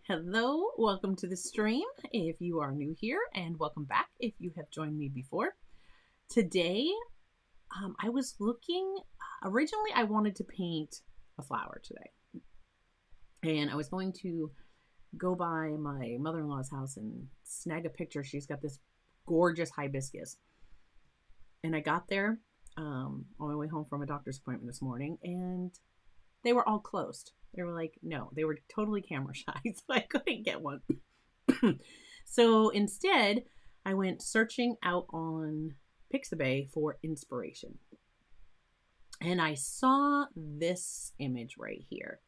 Hello, welcome to the stream if you are new here, and welcome back if you have joined me before. Today, I was looking, originally I wanted to paint a flower today. And I was going to go by my mother-in-law's house and snag a picture. She's got this gorgeous hibiscus. And I got there on my way home from a doctor's appointment this morning, and they were all closed. They were like, no, they were totally camera shy, so I couldn't get one. So instead, I went searching out on Pixabay for inspiration. And I saw this image right here.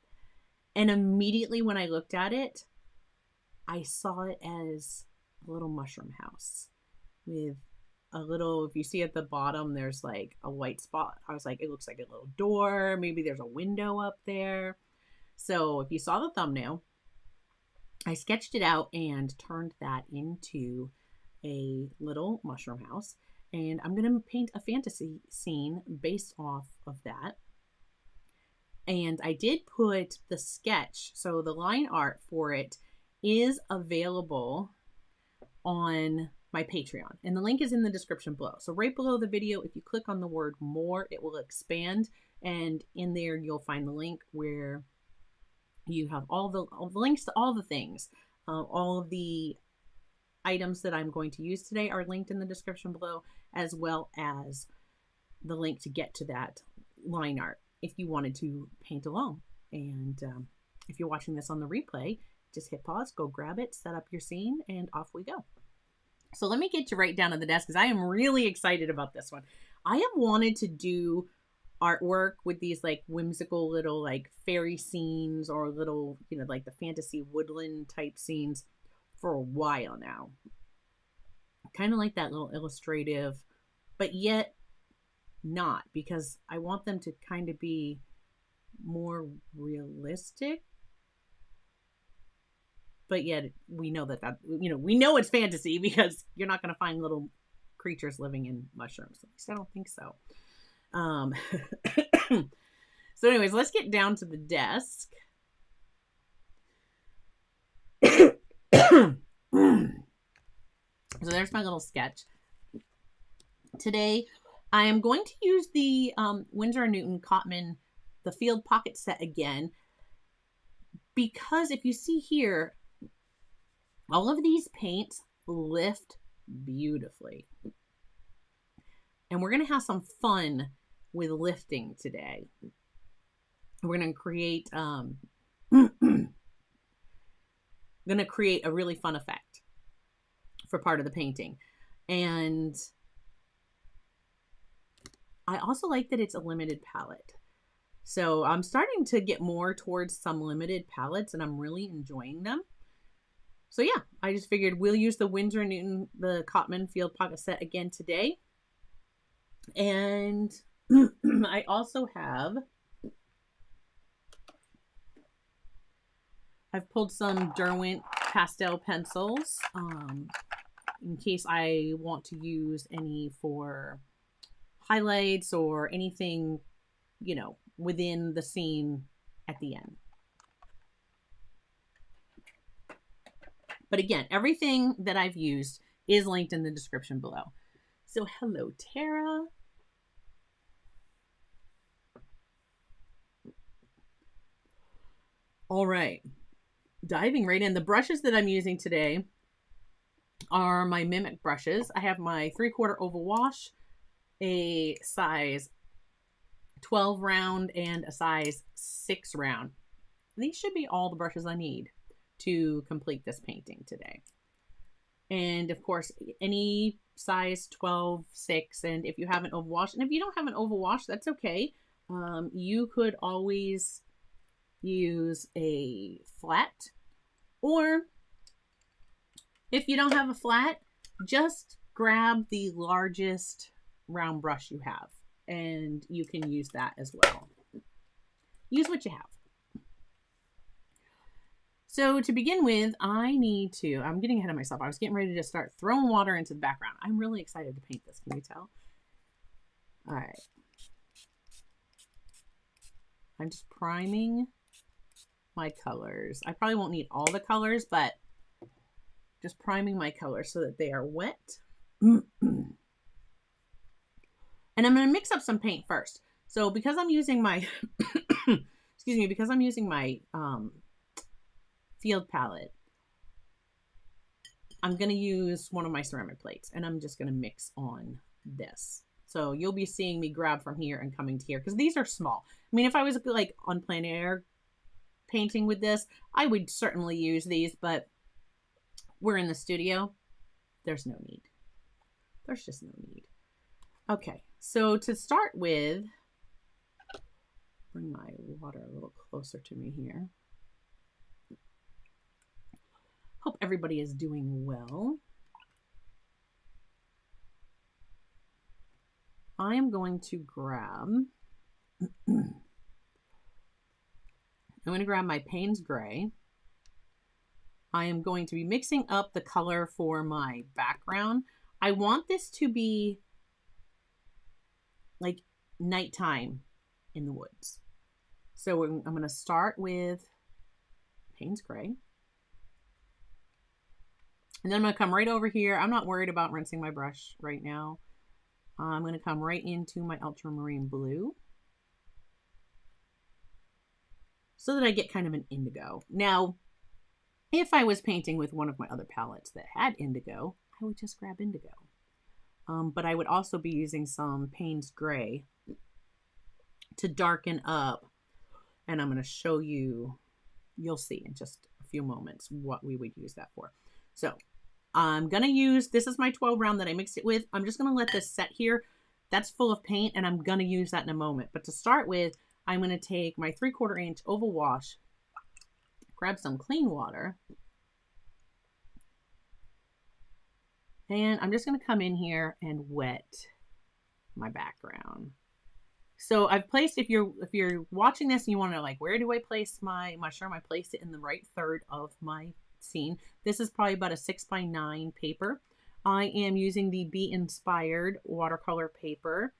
And immediately when I looked at it, I saw it as a little mushroom house with a little, if you see at the bottom, there's like a white spot. I was like, it looks like a little door. Maybe there's a window up there. So if you saw the thumbnail, I sketched it out and turned that into a little mushroom house. And I'm going to paint a fantasy scene based off of that. And I did put the sketch, so the line art for it is available on my Patreon. And the link is in the description below. So right below the video, if you click on the word more, it will expand. And in there, you'll find the link where you have all the links to all the things. All of the items that I'm going to use today are linked in the description below, as well as the link to get to that line art if you wanted to paint along. And if you're watching this on the replay, just hit pause, go grab it, set up your scene, and off we go. So let me get you right down to the desk because I am really excited about this one. I have wanted to do artwork with these like whimsical little like fairy scenes or little, you know, like the fantasy woodland type scenes for a while now. Kind of like that little illustrative, but yet not, because I want them to kind of be more realistic. But yet we know that, we know it's fantasy because you're not going to find little creatures living in mushrooms. At least I don't think so. So anyways, let's get down to the desk. So there's my little sketch. Today, I am going to use the Winsor & Newton Cotman, the Field Pocket Set again, because if you see here, all of these paints lift beautifully. And we're going to have some fun with lifting today. We're going to create a really fun effect for part of the painting. And I also like that it's a limited palette. So I'm starting to get more towards some limited palettes, and I'm really enjoying them. So yeah, I just figured we'll use the Winsor & Newton, the Cotman Field Pocket Set again today. And I also have, I've pulled some Derwent pastel pencils in case I want to use any for highlights or anything, you know, within the scene at the end. But again, everything that I've used is linked in the description below. So hello, Tara. All right, diving right in. The brushes that I'm using today are my Mimik brushes. I have my 3/4 oval wash, a size 12 round, and a size 6 round. These should be all the brushes I need to complete this painting today. And of course, any size 12, 6, and if you have an oval wash, and if you don't have an oval wash, that's okay. You could always use a flat, or if you don't have a flat, just grab the largest round brush you have, and you can use that as well. Use what you have. So to begin with, I'm getting ahead of myself. I was getting ready to start throwing water into the background. I'm really excited to paint this. Can you tell? All right. I'm just priming my colors. I probably won't need all the colors, but just priming my colors so that they are wet. And I'm going to mix up some paint first. So because I'm using my, excuse me, because I'm using my field palette, I'm going to use one of my ceramic plates, and I'm just going to mix on this. So you'll be seeing me grab from here and coming to here, because these are small. I mean, if I was like on plein air painting with this, I would certainly use these, but we're in the studio. There's no need. There's just no need. Okay, so to start with, bring my water a little closer to me here. Hope everybody is doing well. I am going to grab, I'm going to grab my Payne's Gray. I am going to be mixing up the color for my background. I want this to be like nighttime in the woods. So I'm going to start with Payne's Gray. And then I'm going to come right over here. I'm not worried about rinsing my brush right now. I'm going to come right into my ultramarine blue so that I get kind of an indigo. Now, if I was painting with one of my other palettes that had indigo, I would just grab indigo. But I would also be using some Payne's Gray to darken up. And I'm going to show you, you'll see in just a few moments what we would use that for. So I'm going to use, this is my 12 round that I mixed it with. I'm just going to let this set here. That's full of paint, and I'm going to use that in a moment. But to start with, I'm going to take my 3/4 inch oval wash, grab some clean water, and I'm just going to come in here and wet my background. So I've placed, if you're watching this and you want to like, where do I place my mushroom? I placed it in the right third of my scene. This is probably about a 6x9 paper. I am using the Bee Inspired watercolor paper.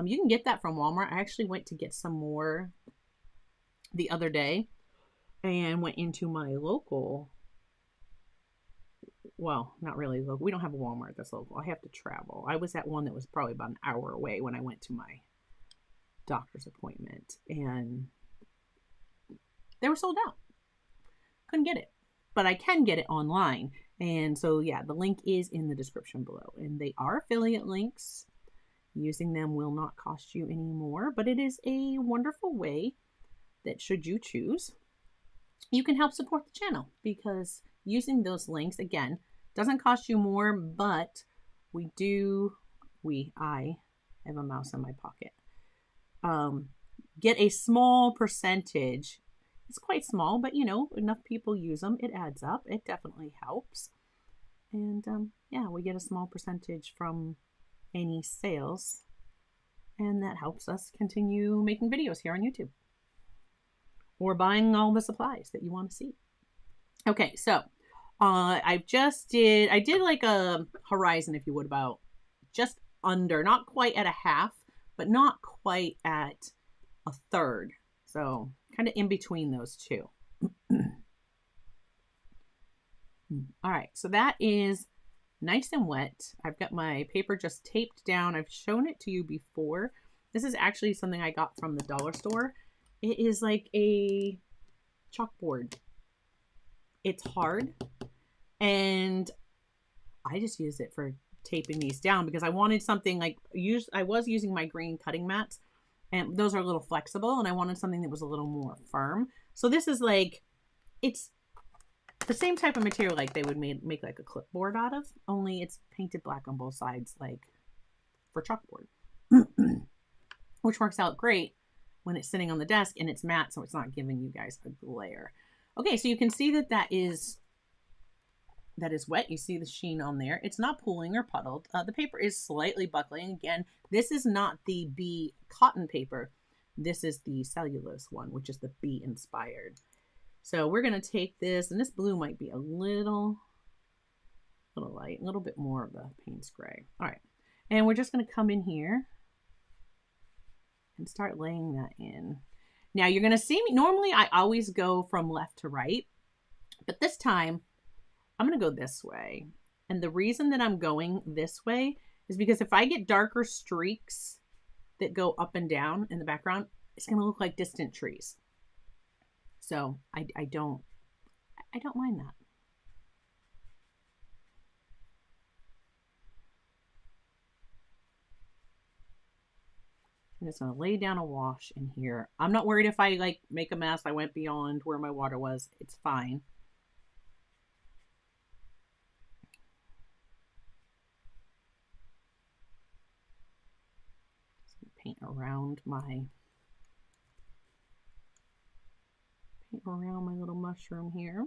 You can get that from Walmart. I actually went to get some more the other day and went into my local, well, not really local. We don't have a Walmart that's local. I have to travel. I was at one that was probably about an hour away when I went to my doctor's appointment, and they were sold out. Couldn't get it, but I can get it online. And so, yeah, the link is in the description below, and they are affiliate links. Using them will not cost you any more, but it is a wonderful way that, should you choose, you can help support the channel, because using those links, again, doesn't cost you more, but I have a mouse in my pocket, get a small percentage. It's quite small, but you know, enough people use them, it adds up. It definitely helps. And yeah, we get a small percentage from any sales, and that helps us continue making videos here on YouTube, or buying all the supplies that you want to see. Okay, so I did like a horizon, if you would, about just under, not quite at a half, but not quite at a third. So kind of in between those two. All right, so that is nice and wet. I've got my paper just taped down. I've shown it to you before. This is actually something I got from the dollar store. It is like a chalkboard. It's hard, and I just use it for taping these down because I wanted something like, I was using my green cutting mats, and those are a little flexible, and I wanted something that was a little more firm. So this is like, it's the same type of material like they would make like a clipboard out of, only it's painted black on both sides, like for chalkboard, which works out great when it's sitting on the desk and it's matte, so it's not giving you guys a glare. Okay, so you can see that is wet. You see the sheen on there. It's not pooling or puddled. The paper is slightly buckling. Again, this is not the Bee cotton paper. This is the cellulose one, which is the Bee Inspired. So we're going to take this, and this blue might be a little light, a little bit more of the Payne's Gray. All right, and we're just going to come in here and start laying that in. Now you're going to see me, normally I always go from left to right, but this time I'm going to go this way. And the reason that I'm going this way is because if I get darker streaks that go up and down in the background, it's going to look like distant trees. So I don't mind that. I'm just going to lay down a wash in here. I'm not worried if I like make a mess. I went beyond where my water was. It's fine. Just going to paint around my little mushroom here.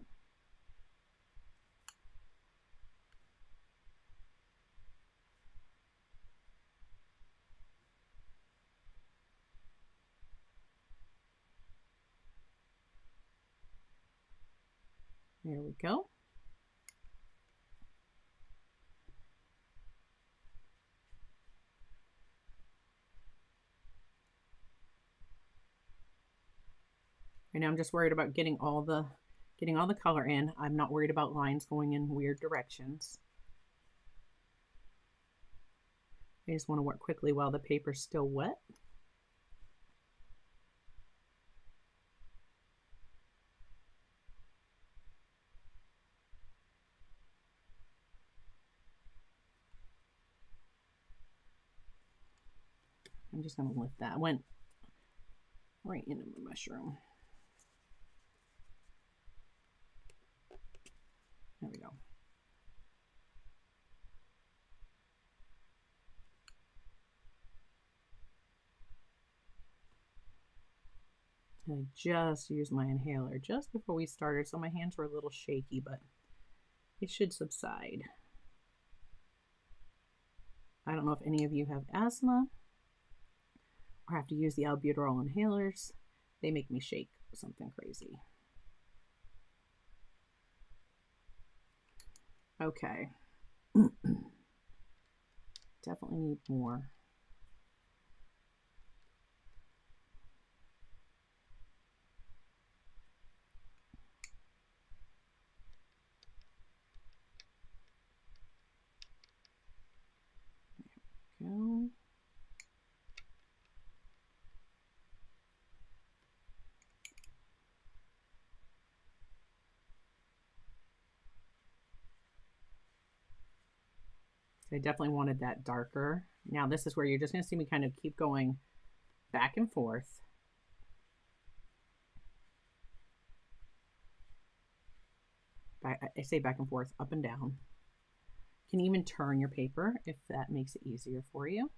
There we go. Right now I'm just worried about getting all the color in. I'm not worried about lines going in weird directions. I just want to work quickly while the paper's still wet. I'm just going to lift that. Went right into my mushroom. There we go. I just used my inhaler just before we started, so my hands were a little shaky, but it should subside. I don't know if any of you have asthma or have to use the albuterol inhalers. They make me shake something crazy. Okay. Definitely need more. There we go. I definitely wanted that darker. Now this is where you're just going to see me kind of keep going back and forth. I say back and forth, up and down. You can even turn your paper if that makes it easier for you.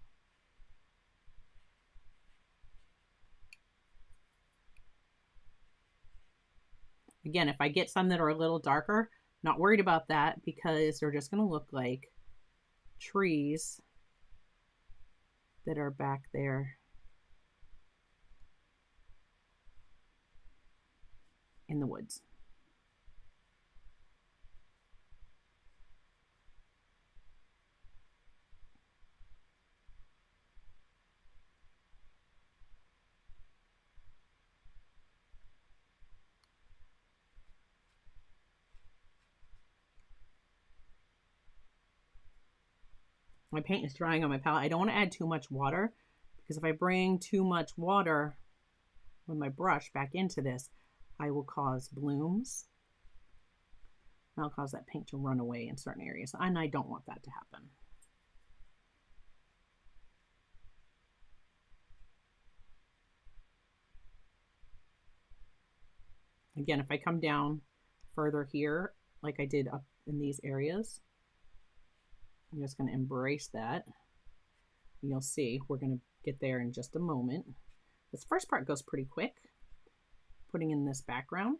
Again, if I get some that are a little darker, not worried about that because they're just going to look like trees that are back there in the woods. My paint is drying on my palette. I don't want to add too much water because if I bring too much water with my brush back into this, I will cause blooms. And I'll cause that paint to run away in certain areas. And I don't want that to happen. Again, if I come down further here, like I did up in these areas, I'm just going to embrace that. You'll see we're going to get there in just a moment. This first part goes pretty quick, putting in this background.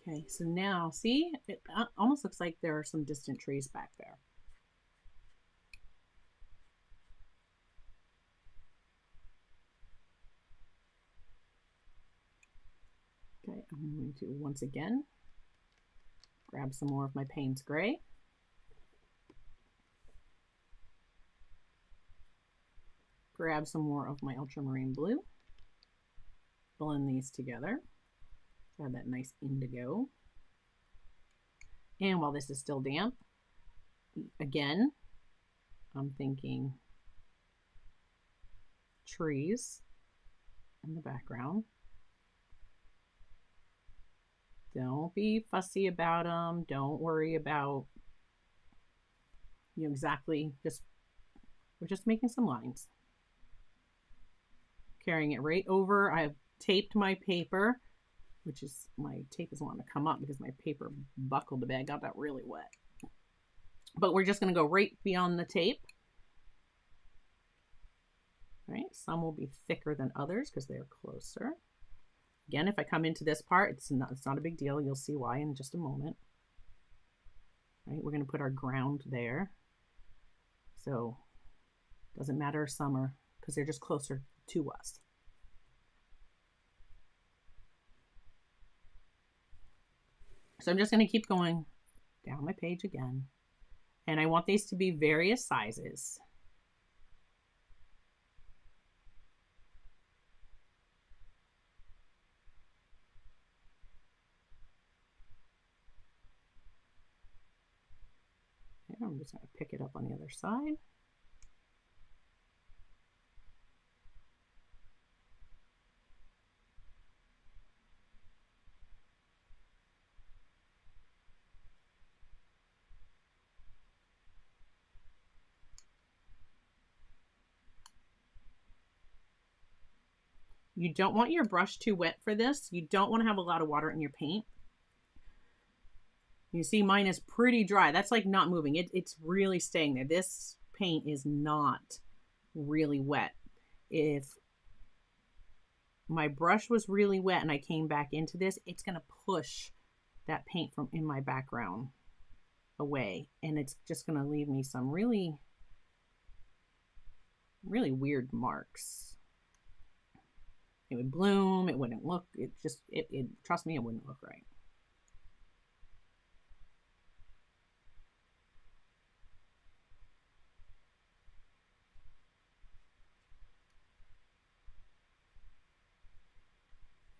Okay, so now see, it almost looks like there are some distant trees back there. Okay, I'm going to once again grab some more of my Payne's Gray. Grab some more of my ultramarine blue. Blend these together. Add that nice indigo. And while this is still damp, again, I'm thinking trees in the background. Don't be fussy about them. Don't worry about, exactly, we're just making some lines. Carrying it right over. I've taped my paper, which is, my tape is wanting to come up because my paper buckled the bag. Got that really wet. But we're just going to go right beyond the tape. All right, some will be thicker than others because they're closer. Again, if I come into this part, it's not a big deal. You'll see why in just a moment. All right, we're going to put our ground there. So doesn't matter summer because they're just closer to us. So I'm just going to keep going down my page again. And I want these to be various sizes. And I'm just going to pick it up on the other side. You don't want your brush too wet for this. You don't want to have a lot of water in your paint. You see mine is pretty dry. That's like not moving. It's really staying there. This paint is not really wet. If my brush was really wet and I came back into this, it's going to push that paint from in my background away. And it's just going to leave me some really, really weird marks. It would bloom, it wouldn't look, trust me, it wouldn't look right.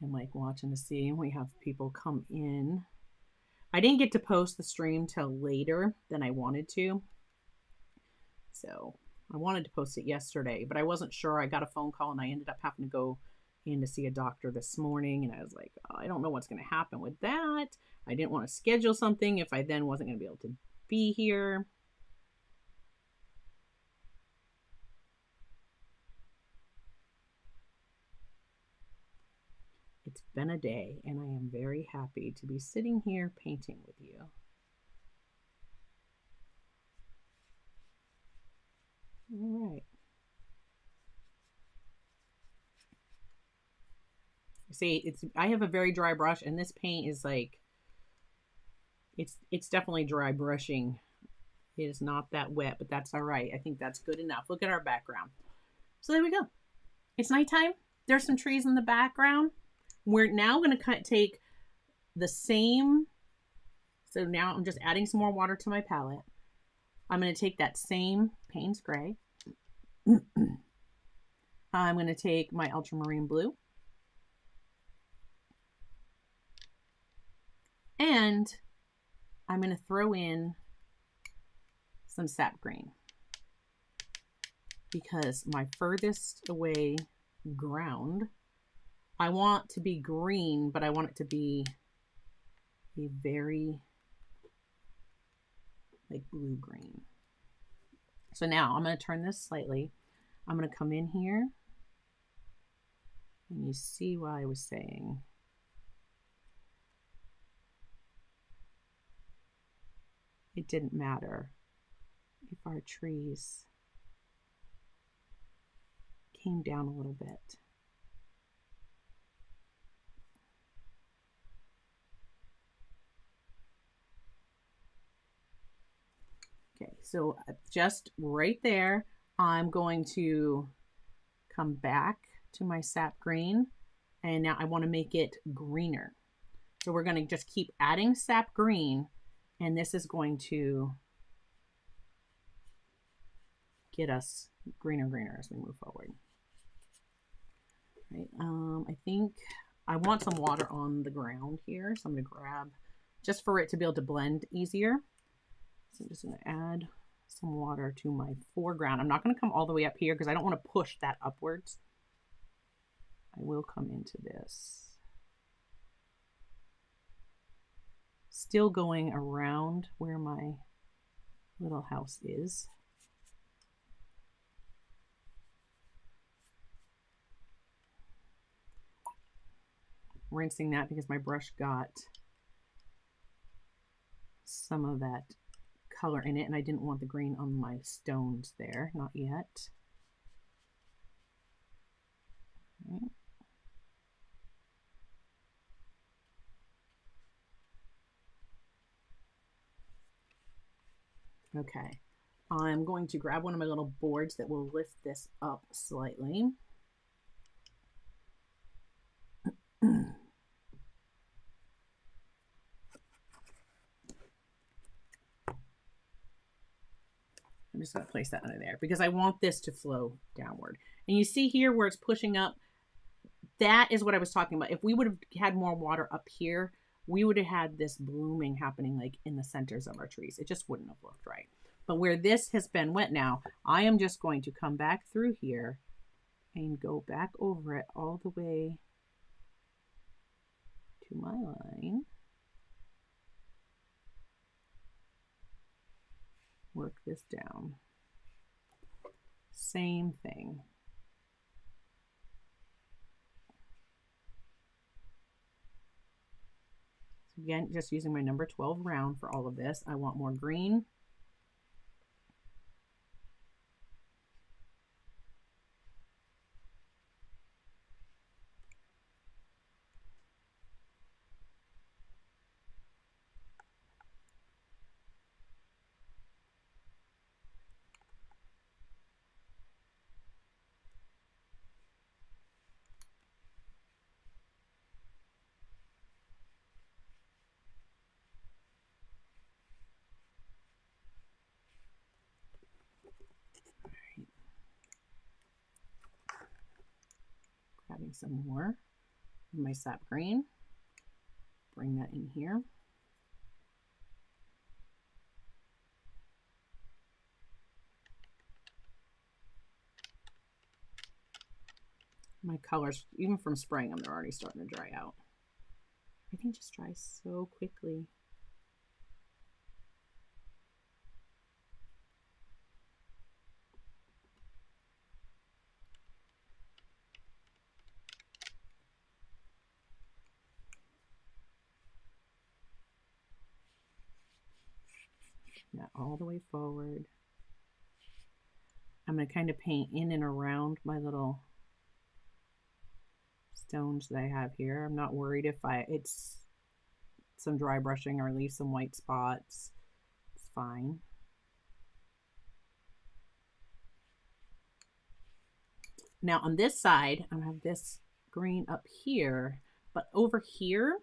I'm like watching to see, we have people come in. I didn't get to post the stream till later than I wanted to. So I wanted to post it yesterday, but I wasn't sure. I got a phone call and I ended up having to go in to see a doctor this morning, and I was like, oh, I don't know what's going to happen with that. I didn't want to schedule something if I then wasn't going to be able to be here. It's been a day, and I am very happy to be sitting here painting with you. All right. See, I have a very dry brush, and this paint is like, it's definitely dry brushing. It is not that wet, but that's all right. I think that's good enough. Look at our background. So there we go. It's nighttime. There's some trees in the background. We're now going to take the same. So now I'm just adding some more water to my palette. I'm going to take that same Payne's Gray. I'm going to take my ultramarine blue. And I'm going to throw in some sap green because my furthest away ground, I want to be green, but I want it to be a very like blue green. So now I'm going to turn this slightly. I'm going to come in here and you see what I was saying. It didn't matter if our trees came down a little bit. Okay, so just right there, I'm going to come back to my sap green, and now I want to make it greener. So we're going to just keep adding sap green, and this is going to get us greener and greener as we move forward. Right. I think I want some water on the ground here, so I'm going to grab, just for it to be able to blend easier. So I'm just going to add some water to my foreground. I'm not going to come all the way up here because I don't want to push that upwards. I will come into this. Still going around where my little house is. Rinsing that because my brush got some of that color in it and I didn't want the green on my stones there, not yet. Right. Okay, I'm going to grab one of my little boards that will lift this up slightly. I'm just going to place that under there because I want this to flow downward. And you see here where it's pushing up, that is what I was talking about. If we would have had more water up here, we would have had this blooming happening like in the centers of our trees. It just wouldn't have looked right. But where this has been wet now, I am just going to come back through here and go back over it all the way to my line. Work this down. Same thing. So again, just using my number 12 round for all of this. I want more green. Grabbing some more of my sap green, bring that in here. My colors, even from spraying them, they're already starting to dry out. Everything just dries so quickly. That all the way forward. I'm going to kind of paint in and around my little stones that I have here. I'm not worried if it's some dry brushing or leave some white spots. It's fine. Now on this side, I have this green up here, but over here,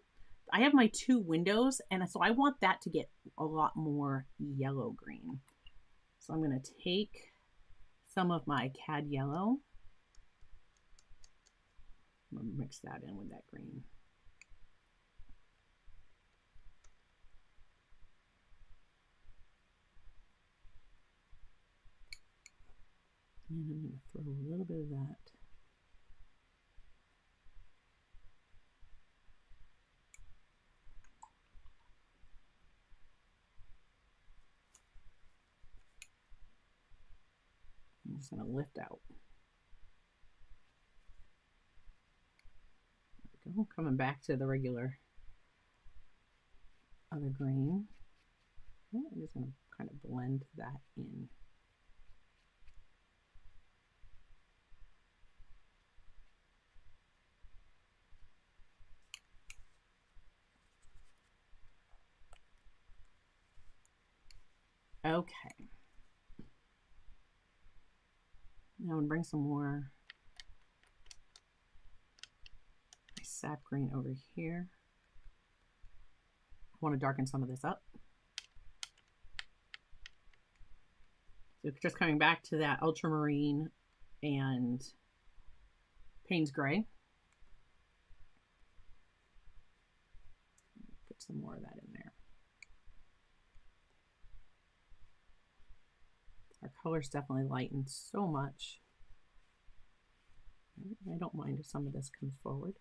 I have my two windows, and so I want that to get a lot more yellow green. So I'm going to take some of my cad yellow. I'm going to mix that in with that green. And I'm going to throw a little bit of that. I'm just going to lift out. There we go. Coming back to the regular other green. I'm just going to kind of blend that in. Okay. Now I'm going to bring some more sap green over here. want to darken some of this up. So just coming back to that ultramarine and Payne's Gray. Put some more of that in there. Our colors definitely lighten so much. I don't mind if some of this comes forward.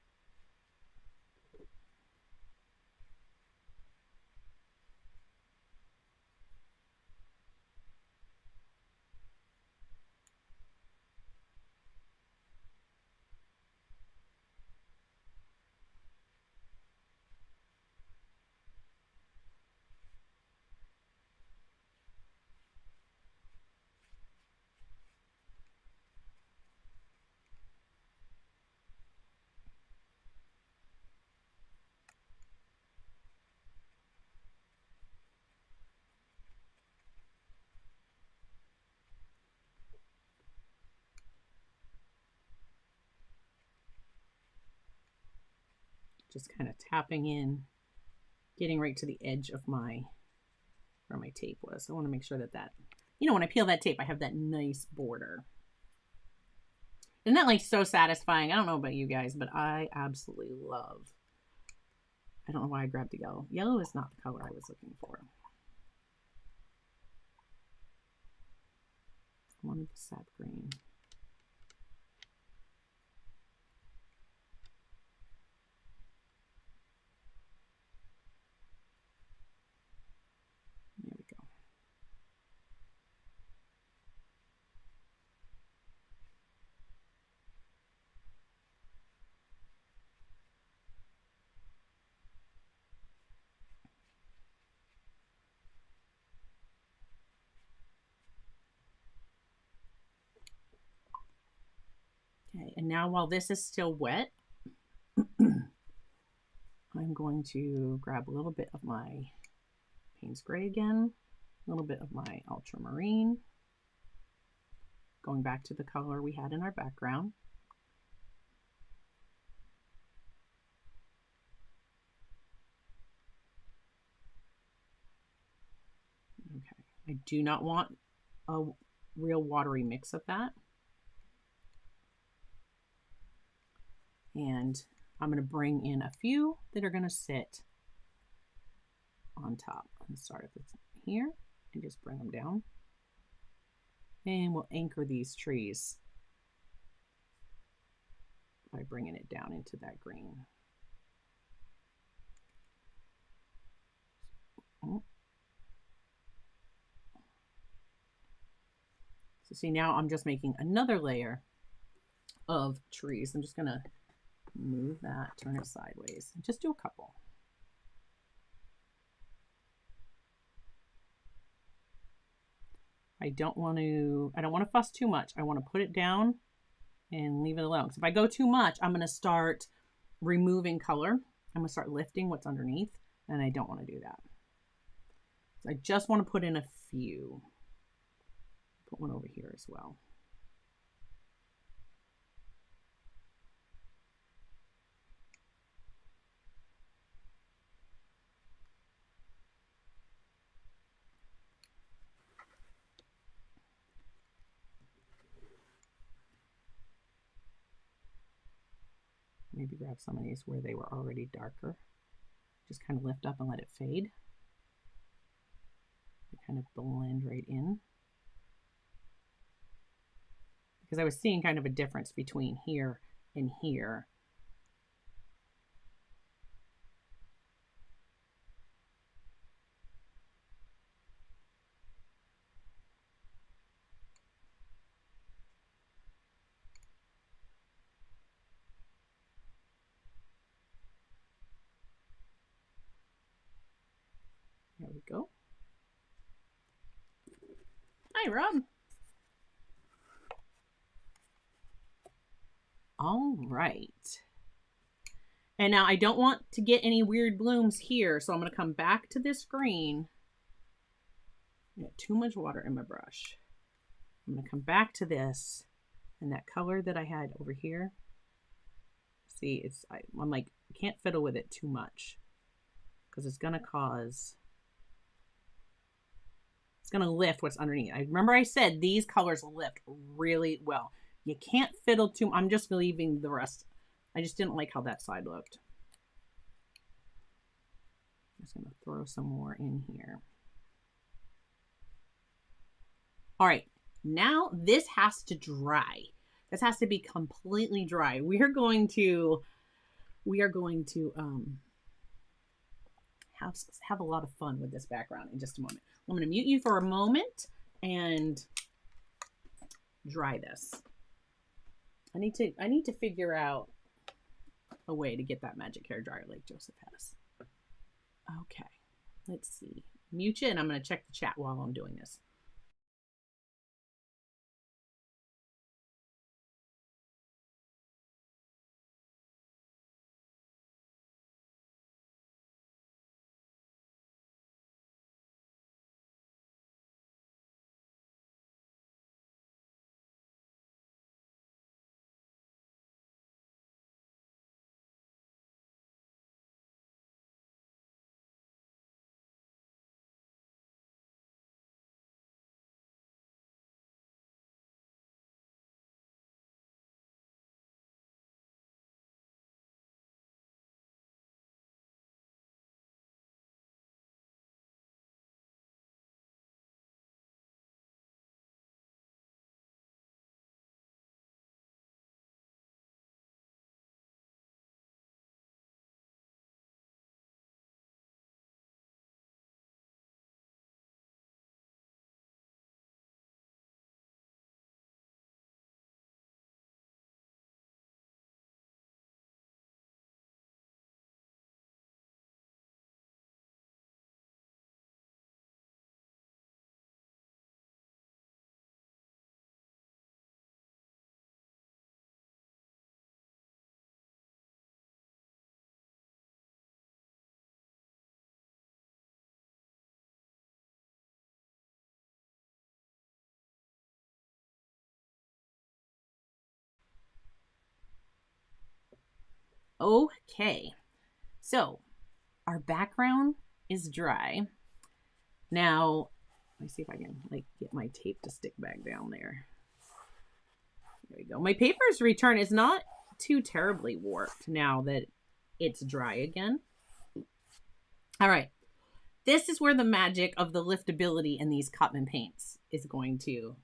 Just kind of tapping in, getting right to the edge of where my tape was. I want to make sure that, you know, when I peel that tape, I have that nice border. Isn't that like so satisfying? I don't know about you guys, but I absolutely love. I don't know why I grabbed the yellow. Yellow is not the color I was looking for. I wanted the sap green. There we go. Okay, and now while this is still wet, I'm going to grab a little bit of my Payne's Gray again, a little bit of my ultramarine, going back to the color we had in our background. Okay, I do not want a real watery mix of that. And I'm going to bring in a few that are going to sit on top. I'm going to start at here and just bring them down. And we'll anchor these trees by bringing it down into that green. So see, now I'm just making another layer of trees. I'm just going to move that, turn it sideways, and just do a couple. I don't want to fuss too much. I want to put it down and leave it alone. So if I go too much, I'm going to start removing color. I'm going to start lifting what's underneath, and I don't want to do that. So I just want to put in a few. Put one over here as well. Maybe grab some of these where they were already darker. Just kind of lift up and let it fade. They kind of blend right in. Because I was seeing kind of a difference between here and here. There we go. Hi, Rob. All right. And now I don't want to get any weird blooms here, so I'm going to come back to this green. I got too much water in my brush. I'm going to come back to this, and that color that I had over here. See, I'm like, I can't fiddle with it too much. because it's going to cause, it's going to lift what's underneath. I remember I said these colors lift really well. You can't fiddle too much. I'm just leaving the rest. I just didn't like how that side looked. I'm just going to throw some more in here. All right, now this has to dry. This has to be completely dry. We are going to have a lot of fun with this background in just a moment. I'm going to mute you for a moment and dry this. I need to figure out a way to get that magic hair dryer like Joseph has. Okay, let's see. Mute you, and I'm going to check the chat while I'm doing this. Okay, so our background is dry. Now, let me see if I can get my tape to stick back down there. There we go. My paper's return is not too terribly warped now that it's dry again. All right, this is where the magic of the liftability in these Cotman paints is going to,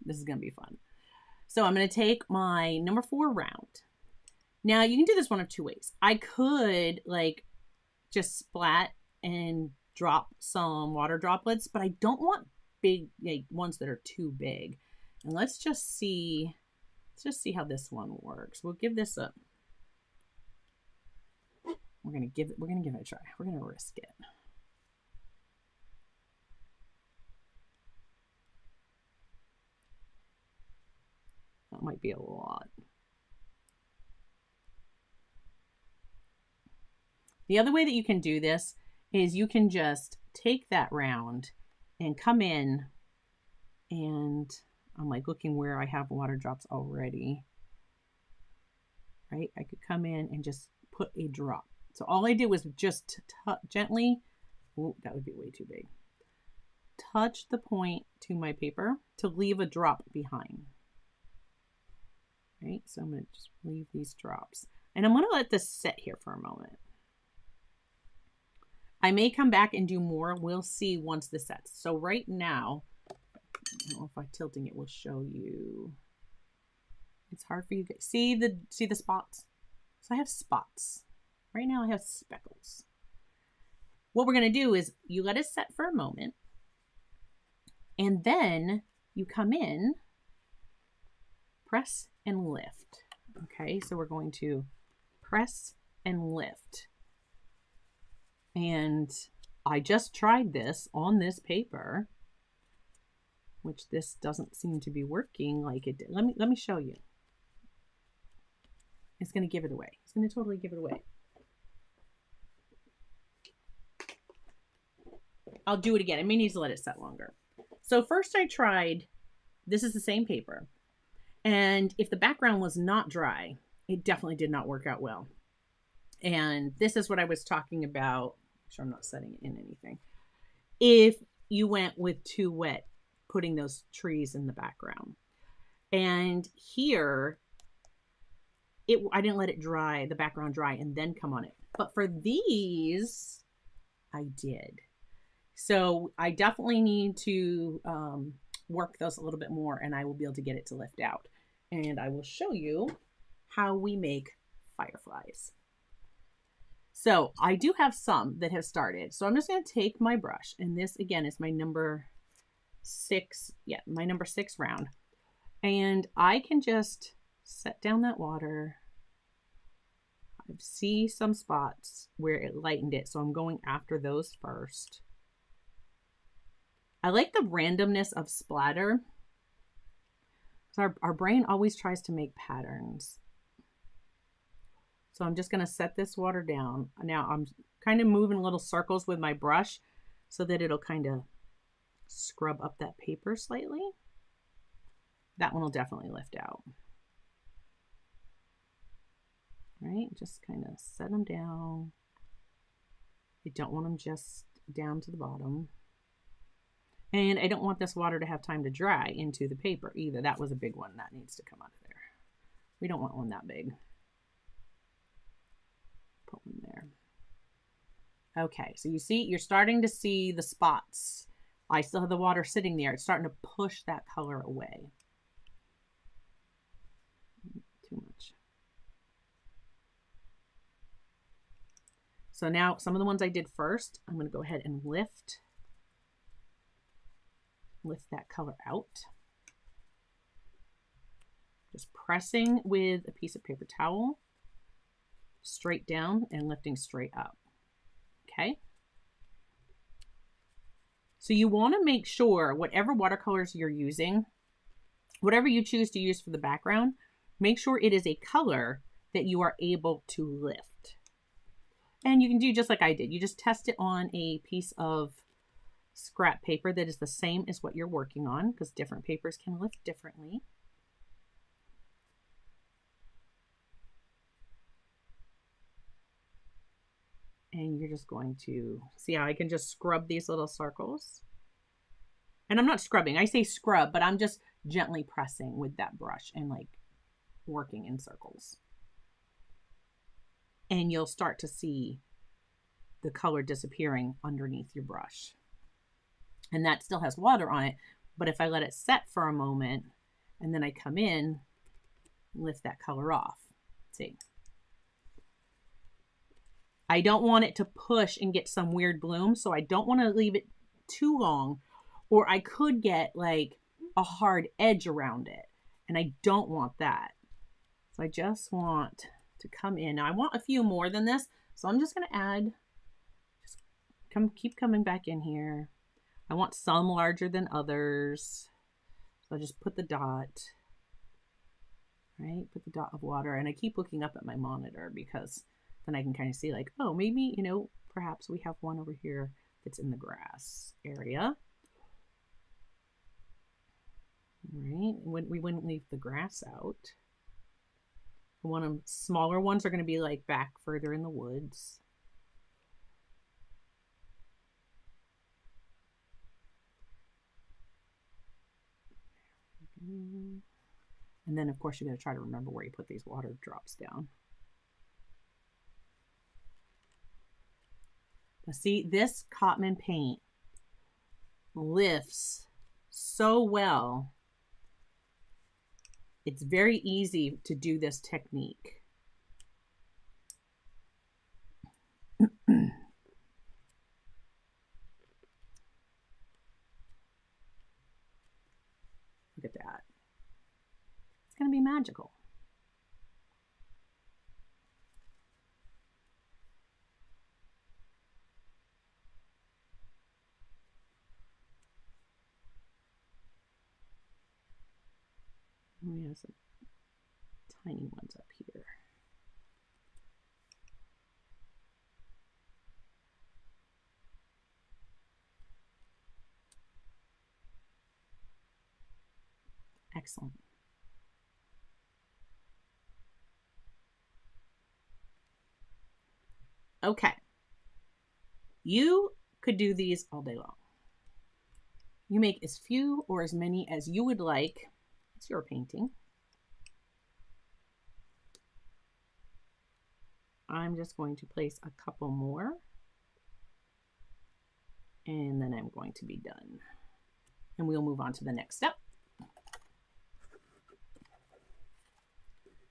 this is going to be fun. So I'm going to take my number 4 round. Now you can do this one of 2 ways. I could just splat and drop some water droplets, but I don't want big ones that are too big. And let's just see how this one works. We'll give this a, we're gonna give it a try. We're gonna risk it. That might be a lot. The other way that you can do this is you can just take that round and come in, and I'm looking where I have water drops already, right? I could come in and just put a drop. So all I did was just gently, oh, that would be way too big, touch the point to my paper to leave a drop behind, right? So I'm going to just leave these drops, and I'm going to let this sit here for a moment. I may come back and do more. We'll see once this sets. So right now, I don't know if I'm tilting it will show you. It's hard for you guys. See the spots? So I have spots. Right now I have speckles. What we're going to do is you let it set for a moment, and then you come in, press and lift. Okay, so we're going to press and lift. And I just tried this on this paper, which this doesn't seem to be working like it did. Let me show you. It's going to give it away. It's going to totally give it away. I'll do it again. I may need to let it set longer. So first I tried, this is the same paper. And if the background was not dry, it definitely did not work out well. And this is what I was talking about Make sure I'm not setting it in anything. If you went with too wet, putting those trees in the background. And here, I didn't let it dry, the background dry, and then come on it. But for these, I did. So I definitely need to work those a little bit more, and I will be able to get it to lift out. And I will show you how we make fireflies. So I do have some that have started. So I'm just going to take my brush, and this again is my number 6. Yeah, my number 6 round. And I can just set down that water. I see some spots where it lightened it, so I'm going after those first. I like the randomness of splatter. So our brain always tries to make patterns. So I'm just going to set this water down. Now I'm kind of moving little circles with my brush so that it'll kind of scrub up that paper slightly. That one will definitely lift out. Right? Just kind of set them down. You don't want them just down to the bottom. And I don't want this water to have time to dry into the paper either. That was a big one. That needs to come out of there. We don't want one that big. Put one there. Okay, so you see, you're starting to see the spots. I still have the water sitting there. It's starting to push that color away. Too much. So now some of the ones I did first, I'm going to go ahead and lift that color out. Just pressing with a piece of paper towel straight down and lifting straight up. Okay. So you want to make sure whatever watercolors you're using, whatever you choose to use for the background, make sure it is a color that you are able to lift. And you can do just like I did. You just test it on a piece of scrap paper that is the same as what you're working on, because different papers can lift differently. And you're just going to see how I can just scrub these little circles. And I'm not scrubbing. I say scrub, but I'm just gently pressing with that brush and like working in circles. And you'll start to see the color disappearing underneath your brush. And that still has water on it. But if I let it set for a moment and then I come in, lift that color off. See? I don't want it to push and get some weird bloom, so I don't want to leave it too long, or I could get like a hard edge around it, and I don't want that. So I just want to come in. Now I want a few more than this, so I'm just going to add, keep coming back in here. I want some larger than others, so I'll just put the dot, right? Put the dot of water, and I keep looking up at my monitor because then I can kind of see like, oh, maybe, you know, perhaps we have one over here that's in the grass area. Right? We wouldn't leave the grass out. One of them, smaller ones are going to be like back further in the woods. And then of course you're going to try to remember where you put these water drops down. Now see, this Cotman paint lifts so well. It's very easy to do this technique. Look at that. It's going to be magical. We have some tiny ones up here. Excellent. Okay. You could do these all day long. You make as few or as many as you would like. It's your painting. I'm just going to place a couple more, and then I'm going to be done. And we'll move on to the next step.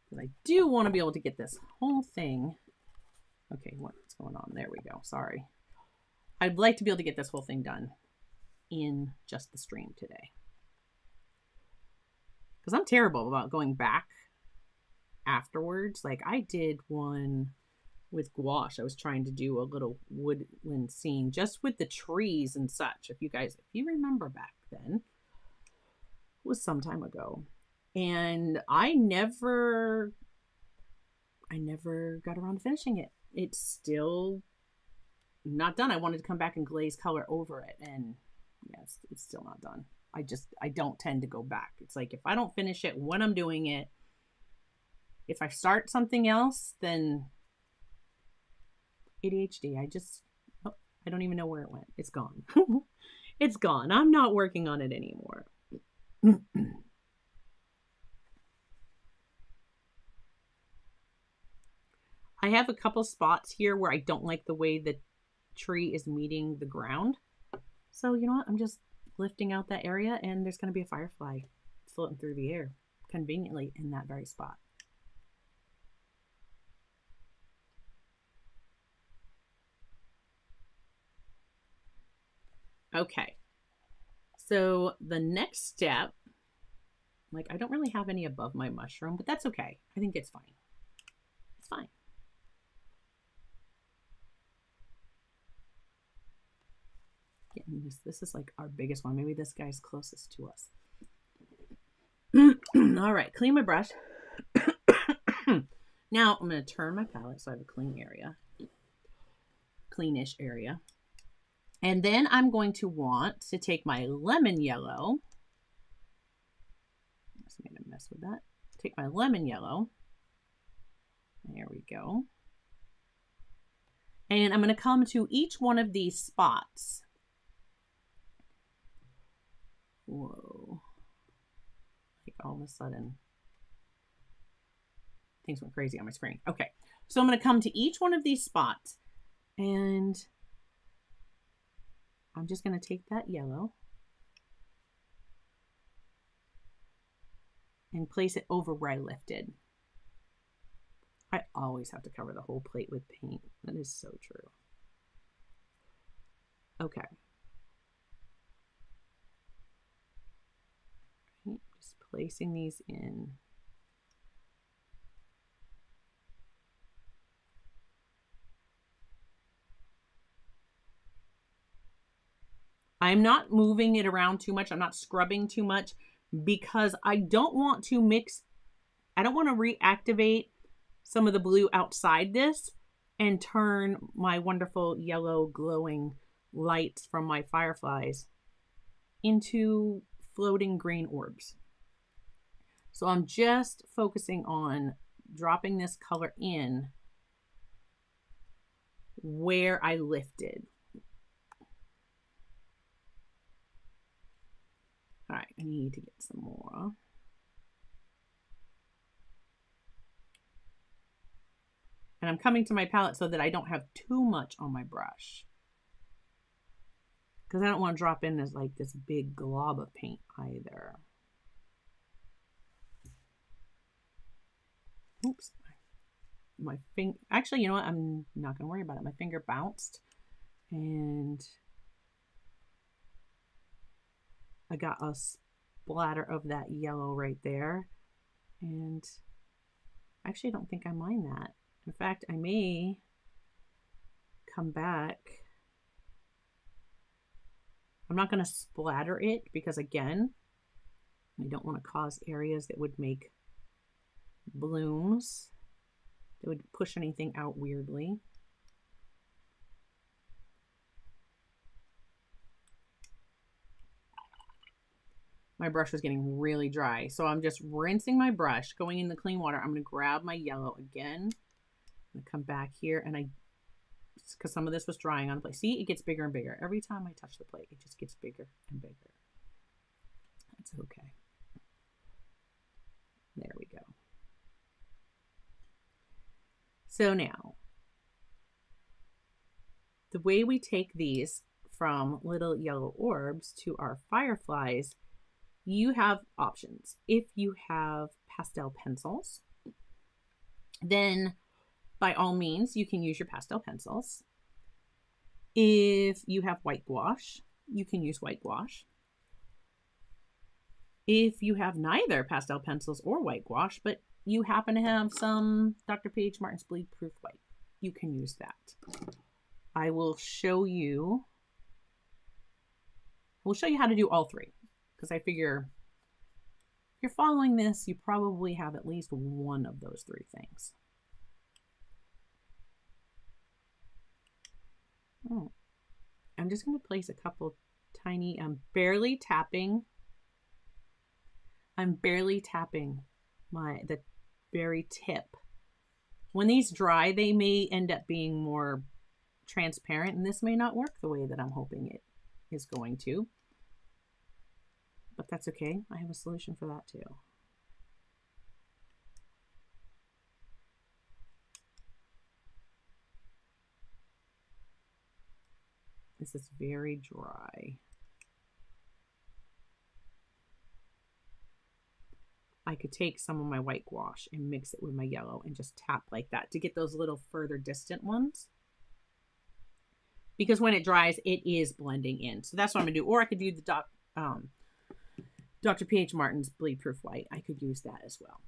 Because I do want to be able to get this whole thing. Okay, what's going on? There we go. Sorry. I'd like to be able to get this whole thing done in just the stream today. Because I'm terrible about going back afterwards. Like I did one with gouache. I was trying to do a little woodland scene just with the trees and such. If you remember back then, it was some time ago. And I never got around to finishing it. It's still not done. I wanted to come back and glaze color over it, and yes, it's still not done. I don't tend to go back. It's like if I don't finish it when I'm doing it, if I start something else, then ADHD, I don't even know where it went. It's gone. It's gone. I'm not working on it anymore. I have a couple spots here where I don't like the way the tree is meeting the ground. So you know what? I'm just lifting out that area, and there's going to be a firefly floating through the air conveniently in that very spot. Okay, so the next step, like I don't really have any above my mushroom, but that's okay. I think it's fine. It's fine. Getting this is like our biggest one. Maybe this guy's closest to us. All right, clean my brush. Now I'm going to turn my palette so I have a clean area, cleanish area. And then I'm going to want to take my lemon yellow. I just made a mess with that. Take my lemon yellow. There we go. And I'm going to come to each one of these spots. Whoa. Like all of a sudden, things went crazy on my screen. Okay. So I'm going to come to each one of these spots, and I'm just going to take that yellow and place it over where I lifted. I always have to cover the whole plate with paint. That is so true. Okay. Just placing these in. I'm not moving it around too much. I'm not scrubbing too much because I don't want to mix. I don't want to reactivate some of the blue outside this and turn my wonderful yellow glowing lights from my fireflies into floating green orbs. So I'm just focusing on dropping this color in where I lifted. All right, I need to get some more. And I'm coming to my palette so that I don't have too much on my brush, because I don't want to drop in as like this big glob of paint either. Oops. My finger, actually, you know what? I'm not going to worry about it. My finger bounced and I got a splatter of that yellow right there. And actually, I don't think I mind that. In fact, I may come back. I'm not going to splatter it because, again, I don't want to cause areas that would make blooms that would push anything out weirdly. My brush was getting really dry, so I'm just rinsing my brush, going in the clean water. I'm going to grab my yellow again. I'm going to come back here, and I because some of this was drying on the plate. See, it gets bigger and bigger. Every time I touch the plate, it just gets bigger and bigger. That's okay. There we go. So now, the way we take these from little yellow orbs to our fireflies, you have options. If you have pastel pencils, then by all means, you can use your pastel pencils. If you have white gouache, you can use white gouache. If you have neither pastel pencils or white gouache, but you happen to have some Dr. P.H. Martin's Bleed Proof White, you can use that. I will show you how to do all three, because I figure if you're following this, you probably have at least one of those three things. Oh, I'm just going to place a couple tiny, I'm barely tapping the very tip. When these dry, they may end up being more transparent, and this may not work the way that I'm hoping it is going to. But that's okay. I have a solution for that too. This is very dry. I could take some of my white gouache and mix it with my yellow and just tap like that to get those little further distant ones. Because when it dries, it is blending in. So that's what I'm gonna do. Or I could do the Dr. P.H. Martin's Bleed Proof White. I could use that as well.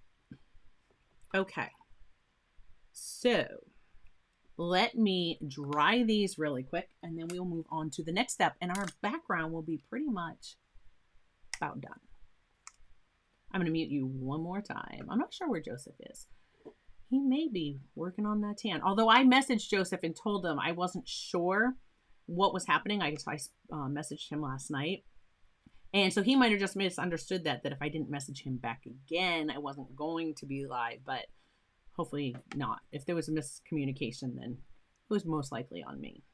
Okay. So let me dry these really quick, and then we'll move on to the next step. And our background will be pretty much about done. I'm going to mute you one more time. I'm not sure where Joseph is. He may be working on that tan. Although I messaged Joseph and told him I wasn't sure what was happening. I messaged him last night. And so he might have just misunderstood that if I didn't message him back again, I wasn't going to be live. But hopefully not. If there was a miscommunication, then it was most likely on me.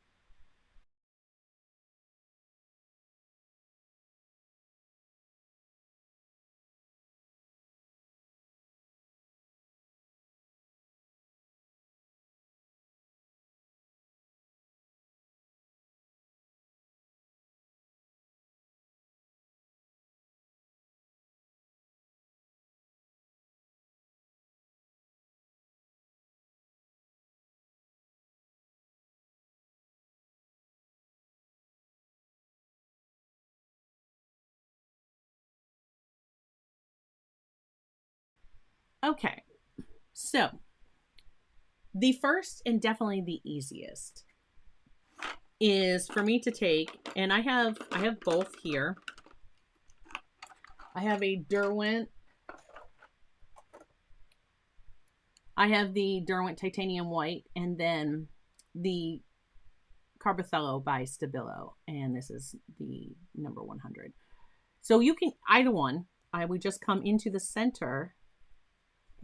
Okay, so the first and definitely the easiest is for me to take, and I have both here. I have a Derwent. I have the Derwent Titanium White, and then the Carbothello by Stabilo, and this is the number 100. So you can either one. I would just come into the center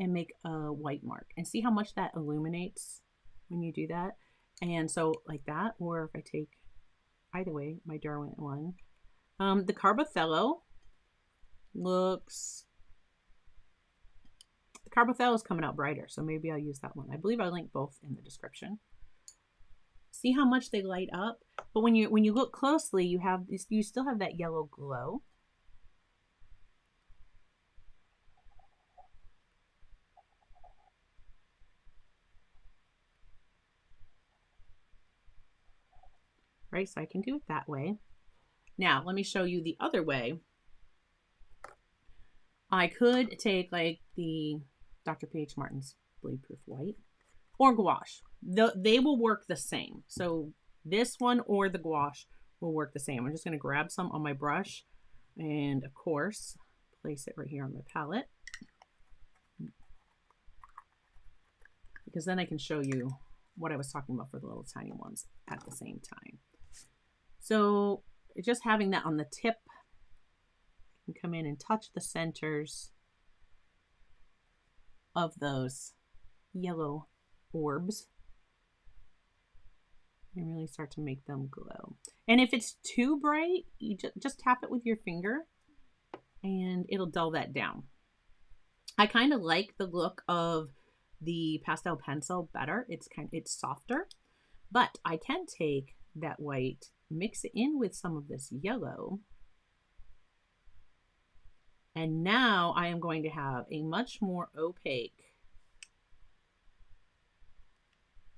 and make a white mark, and see how much that illuminates when you do that. And so like that, or if I take either way, my Derwent one, the Carbothello looks, the Carbothello is coming out brighter, so maybe I'll use that one. I believe I'll link both in the description. See how much they light up, but when you look closely, you still have that yellow glow. Right, so I can do it that way. Now, let me show you the other way. I could take like the Dr. P.H. Martin's Bleed Proof White or gouache. They will work the same. So this one or the gouache will work the same. I'm just going to grab some on my brush and, of course, place it right here on my palette, because then I can show you what I was talking about for the little tiny ones at the same time. So just having that on the tip, you can come in and touch the centers of those yellow orbs. and really start to make them glow. And if it's too bright, you just tap it with your finger and it'll dull that down. I kind of like the look of the pastel pencil better. It's softer, but I can take that white, mix it in with some of this yellow. And now I am going to have a much more opaque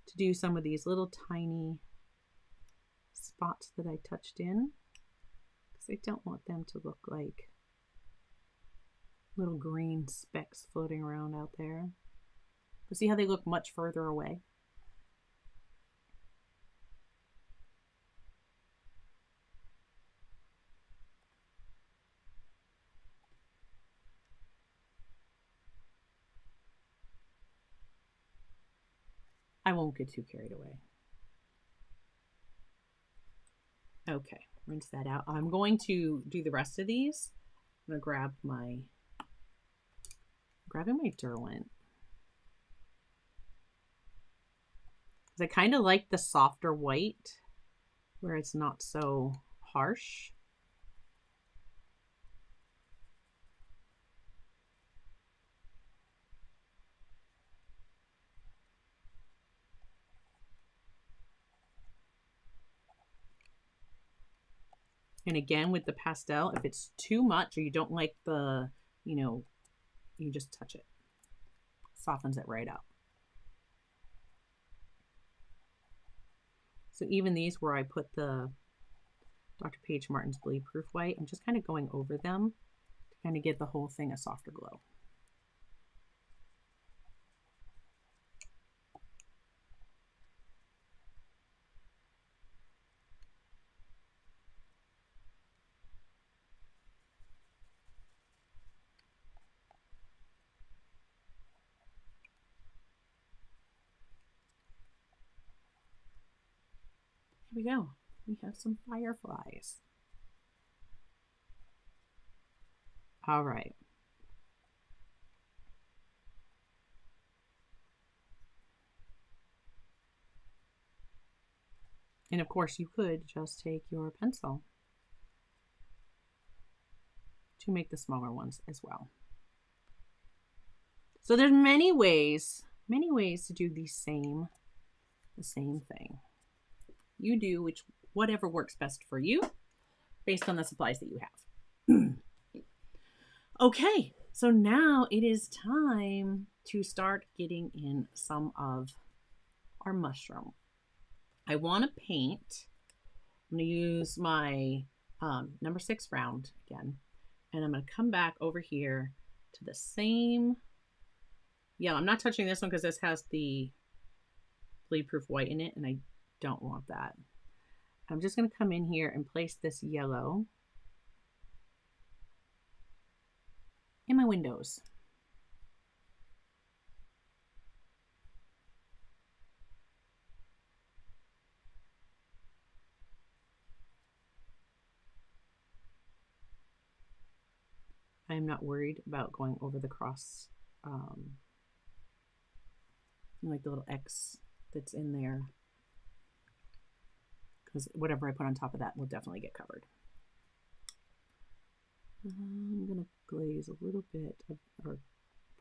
to do some of these little tiny spots that I touched in, because I don't want them to look like little green specks floating around out there. But see how they look much further away? I won't get too carried away. Okay, rinse that out. I'm going to do the rest of these. I'm gonna grabbing my Derwent. Because I kind of like the softer white where it's not so harsh. And again, with the pastel, if it's too much or you don't like the, you just touch it. Softens it right up. So even these where I put the Dr. Page Martin's Bleed Proof White, I'm just kind of going over them to kind of get the whole thing a softer glow. Here we go. We have some fireflies. All right. And of course, you could just take your pencil to make the smaller ones as well. So there's many ways to do the same thing. You do whatever works best for you based on the supplies that you have. Okay, so now it is time to start getting in some of our mushroom. I want to paint. I'm going to use my number 6 round again, and I'm going to come back over here to the same yellow. I'm not touching this one because this has the bleed proof white in it, and I don't want that. I'm just going to come in here and place this yellow in my windows. I am not worried about going over the cross, like the little X that's in there, because whatever I put on top of that will definitely get covered. I'm going to glaze a little bit or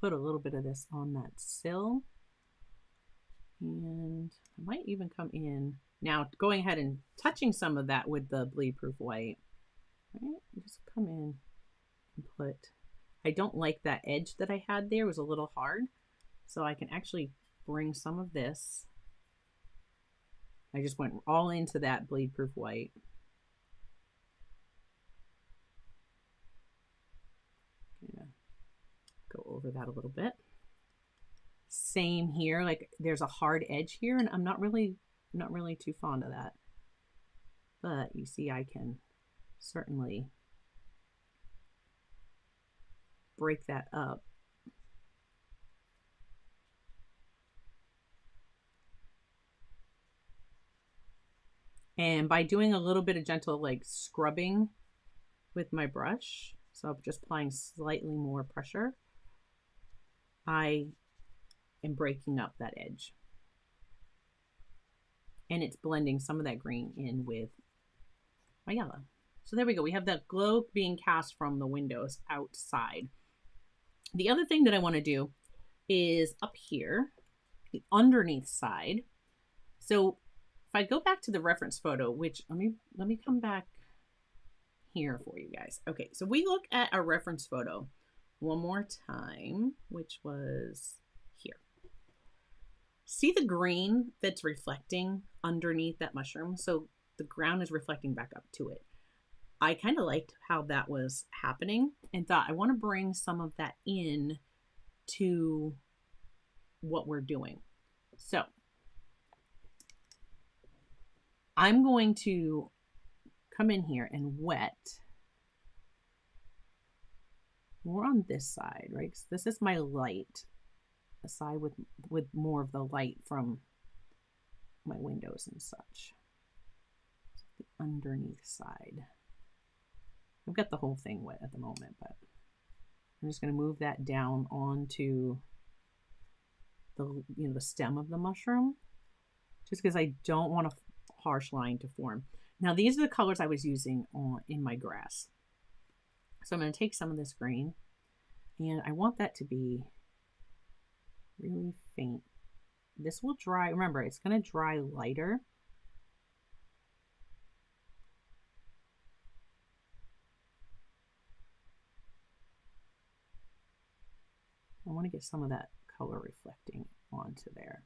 put a little bit of this on that sill. And I might even come in now, going ahead and touching some of that with the bleed proof white. Right? Just come in and put, I don't like that edge that I had there, it was a little hard. So I can actually bring some of this. I just went all into that bleed proof white. Go over that a little bit. Same here, like there's a hard edge here, and I'm not really too fond of that. But you see, I can certainly break that up. And by doing a little bit of gentle like scrubbing with my brush, so I'm just applying slightly more pressure, I am breaking up that edge. and it's blending some of that green in with my yellow. So there we go. We have that glow being cast from the windows outside. The other thing that I want to do is up here, the underneath side. So if I go back to the reference photo, which let me come back here for you guys. Okay, so we look at our reference photo one more time, which was here. See the green that's reflecting underneath that mushroom? So the ground is reflecting back up to it. I kind of liked how that was happening and thought I want to bring some of that in to what we're doing. So I'm going to come in here and wet. We're on this side, right? So this is my light, the side with more of the light from my windows and such. The underneath side. I've got the whole thing wet at the moment, but I'm just going to move that down onto the stem of the mushroom, just because I don't want a harsh line to form. Now these are the colors I was using in my grass. So I'm going to take some of this green, and I want that to be really faint. This will dry. Remember, it's going to dry lighter. I want to get some of that color reflecting onto there.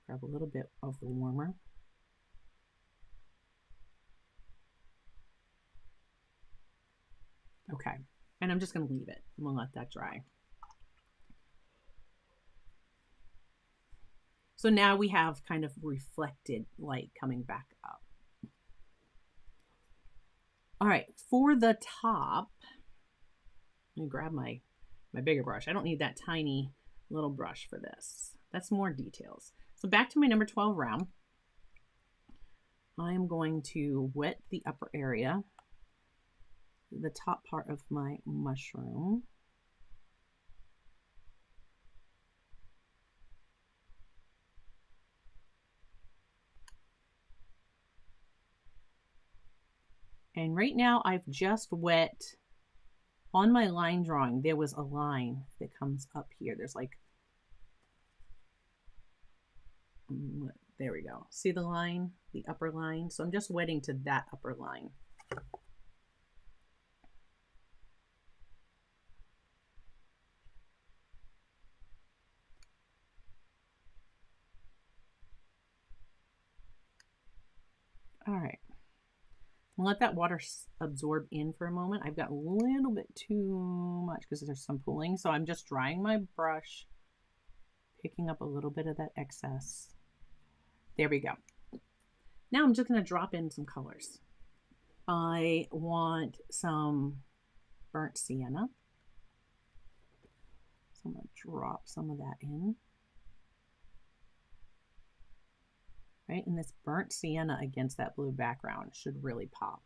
Grab a little bit of the warmer. Okay, and I'm just going to leave it. I'm going to let that dry. So now we have kind of reflected light coming back up. All right, for the top, I'm gonna grab my bigger brush. I don't need that tiny little brush for this. That's more details. So back to my number 12 round. I'm going to wet the upper area, the top part of my mushroom. And right now I've just wet on my line drawing. There was a line that comes up here. There's like, there we go. See the line, the upper line? So I'm just wetting to that upper line. All right. I'll let that water absorb in for a moment. I've got a little bit too much because there's some pooling. So I'm just drying my brush, picking up a little bit of that excess. There we go. Now I'm just going to drop in some colors. I want some burnt sienna. So I'm going to drop some of that in. Right, and this burnt sienna against that blue background should really pop.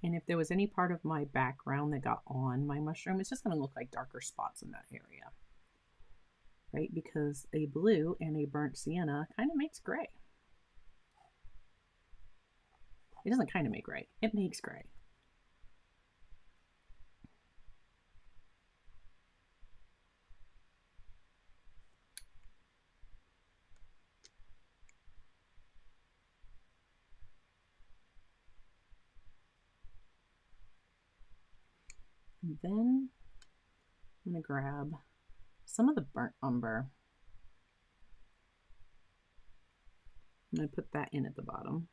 And if there was any part of my background that got on my mushroom, it's just going to look like darker spots in that area, right? Because a blue and a burnt sienna kind of makes gray. It doesn't kind of make gray, it makes gray. And then I'm going to grab some of the burnt umber. I'm going to put that in at the bottom.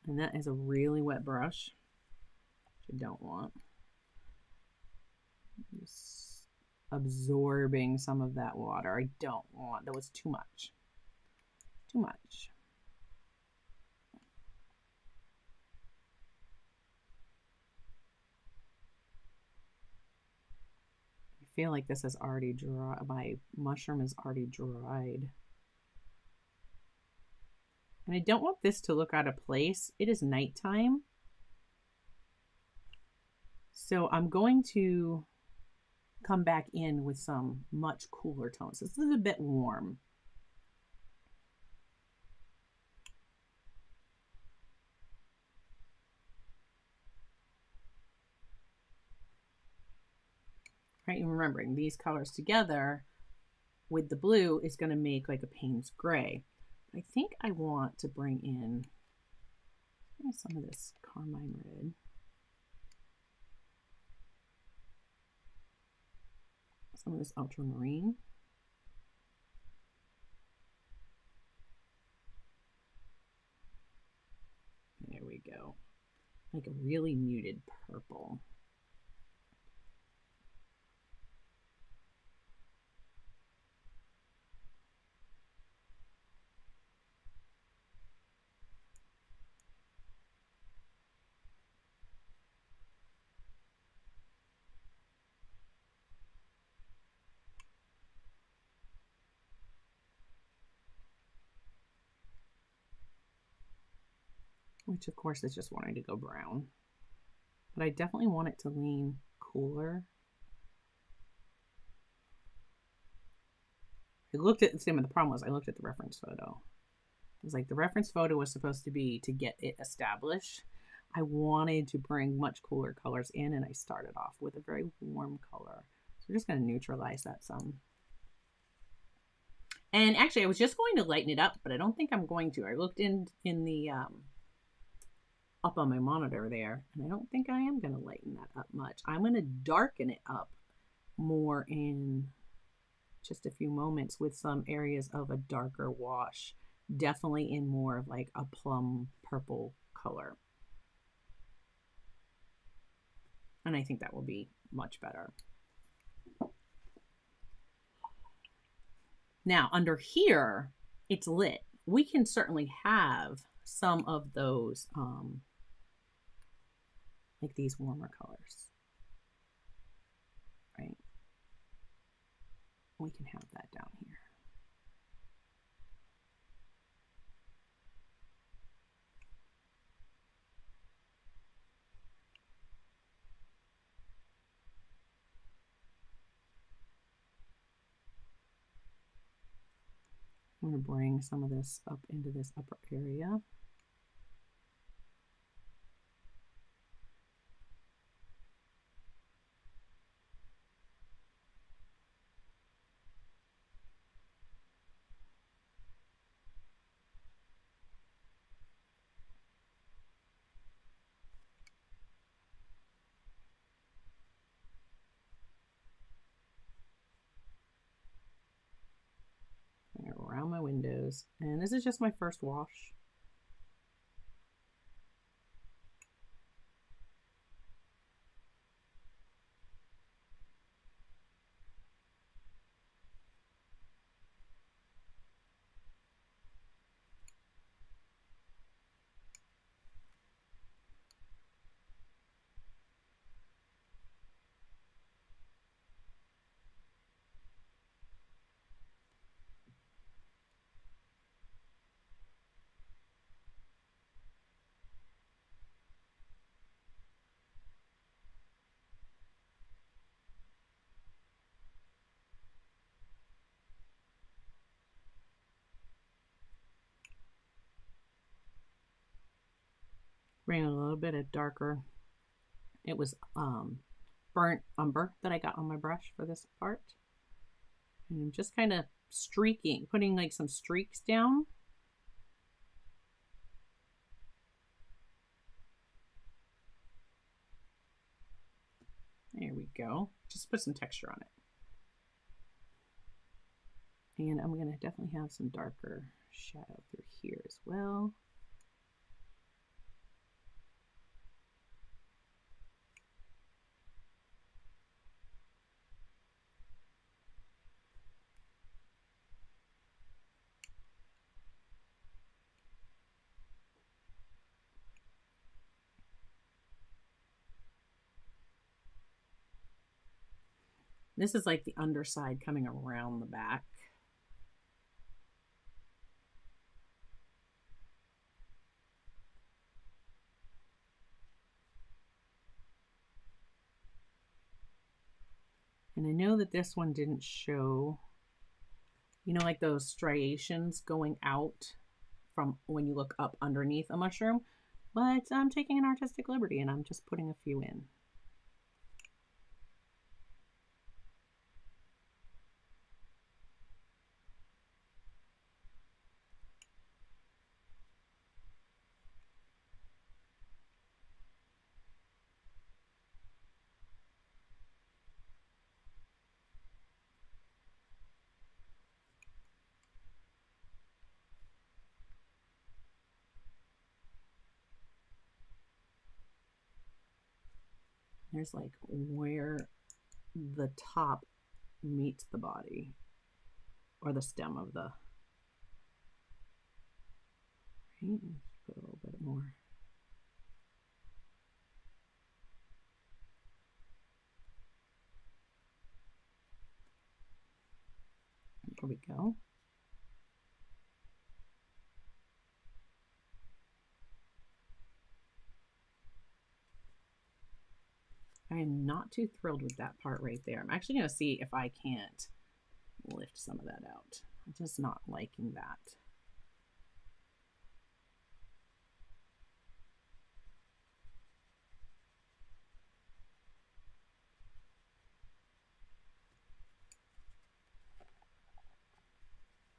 And that is a really wet brush, which I don't want. Just absorbing some of that water. I don't want, that was too much. Too much. feel like this is already dry. My mushroom is already dried. And I don't want this to look out of place. It is nighttime. So I'm going to come back in with some much cooler tones. This is a bit warm. Right, and remembering these colors together with the blue is going to make like a Payne's gray. I think I want to bring in some of this carmine red. Some of this ultramarine. There we go. Like a really muted purple. Which of course is just wanting to go brown. But I definitely want it to lean cooler. I looked at the same, the problem was I looked at the reference photo. It was like the reference photo was supposed to be to get it established. I wanted to bring much cooler colors in, and I started off with a very warm color. So we're just going to neutralize that some. And actually, I was just going to lighten it up, but I don't think I'm going to. I looked in the up on my monitor there, and I don't think I am going to lighten that up much. I'm going to darken it up more in just a few moments with some areas of a darker wash, definitely in more of like a plum purple color. And I think that will be much better. Now under here, it's lit. We can certainly have some of those, like these warmer colors, right? We can have that down here. I'm going to bring some of this up into this upper area. Around my windows, and this is just my first wash. Bring a little bit of darker. It was burnt umber that I got on my brush for this part. And I'm just kind of streaking, putting like some streaks down. There we go. Just put some texture on it. And I'm going to definitely have some darker shadow through here as well. This is like the underside coming around the back. And I know that this one didn't show, you know, like those striations going out from when you look up underneath a mushroom, but I'm taking an artistic liberty and I'm just putting a few in. There's like where the top meets the body, or the stem of the, right? Let's put a little bit more. There we go. I am not too thrilled with that part right there. I'm actually going to see if I can't lift some of that out. I'm just not liking that.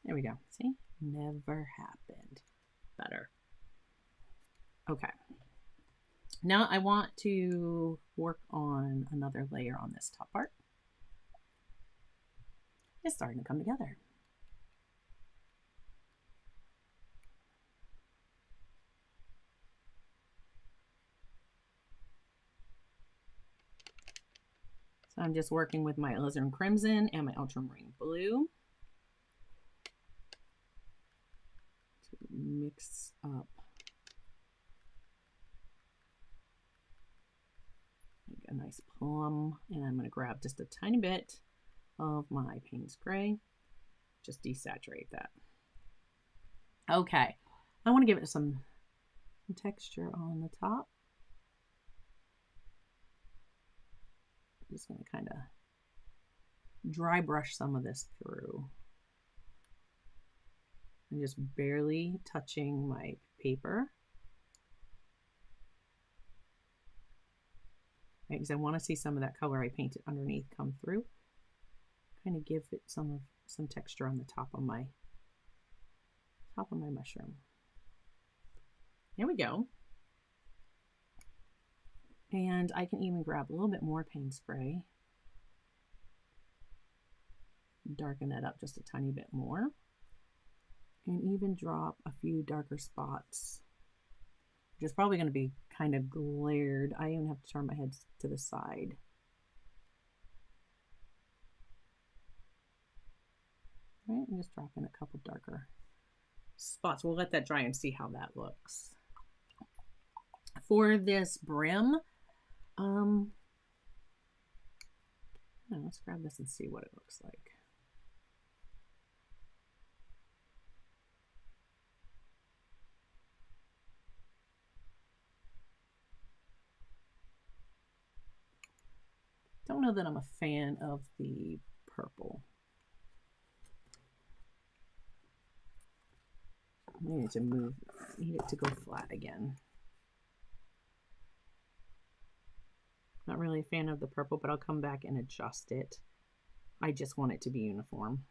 There we go. See? Never happened. Better. Okay. Now I want to work on another layer on this top part. It's starting to come together. So I'm just working with my alizarin crimson and my ultramarine blue to mix up a nice plum, and I'm going to grab just a tiny bit of my Payne's gray, just desaturate that. Okay, I want to give it some texture on the top. I'm just going to kind of dry brush some of this through. I'm just barely touching my paper. Right, because I want to see some of that color I painted underneath come through. Kind of give it some texture on the top of my mushroom. There we go. And I can even grab a little bit more paint spray, darken that up just a tiny bit more, and even drop a few darker spots, which is probably going to be kind of glared. I even have to turn my head to the side. Right, and just drop in a couple darker spots. We'll let that dry and see how that looks. For this brim, let's grab this and see what it looks like. Don't know that I'm a fan of the purple. I need it to go flat again. Not really a fan of the purple, but I'll come back and adjust it. I just want it to be uniform.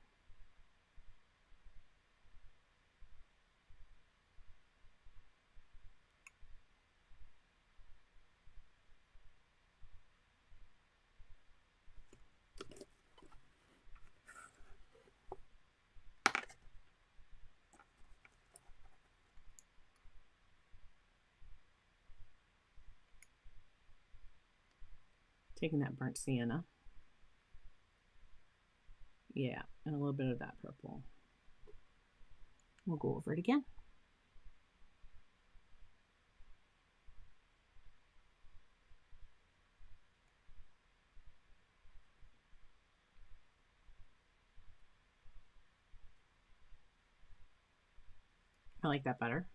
Taking that burnt sienna. Yeah, and a little bit of that purple. We'll go over it again. like that better.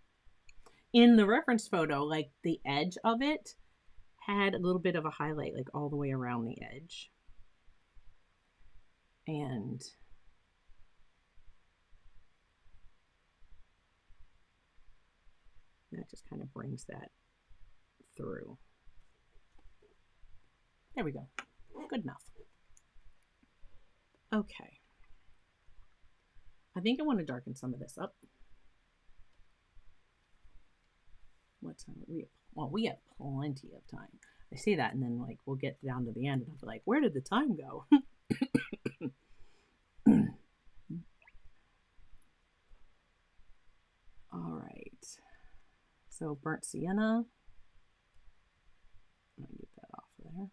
In the reference photo, like the edge of it had a little bit of a highlight, like all the way around the edge. And that just kind of brings that through. There we go. Good enough. Okay. I think I want to darken some of this up. What time? We have plenty of time. I say that, and then like we'll get down to the end, and I'll be like, "Where did the time go?" All right. So burnt sienna. Let me get that off there.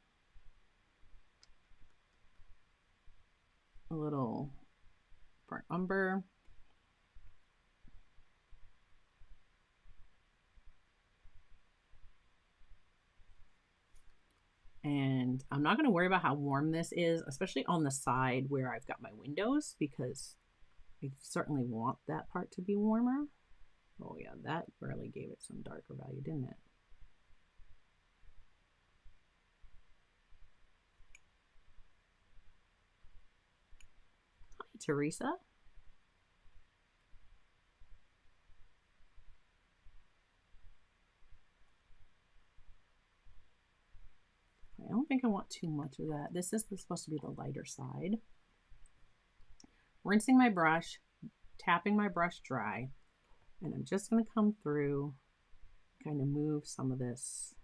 A little burnt umber. And I'm not going to worry about how warm this is, especially on the side where I've got my windows, because I certainly want that part to be warmer. Oh yeah, that really gave it some darker value, didn't it? Hi, Teresa. I don't think I want too much of that. This is supposed to be the lighter side. Rinsing my brush, tapping my brush dry, and I'm just going to come through, kind of move some of this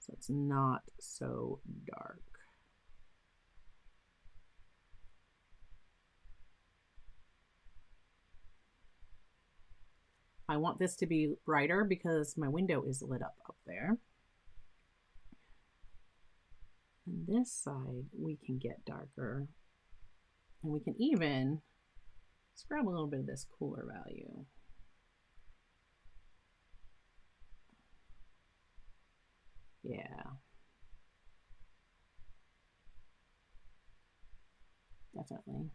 so it's not so dark. I want this to be brighter because my window is lit up there. And this side we can get darker, and we can even grab a little bit of this cooler value. Yeah. Definitely.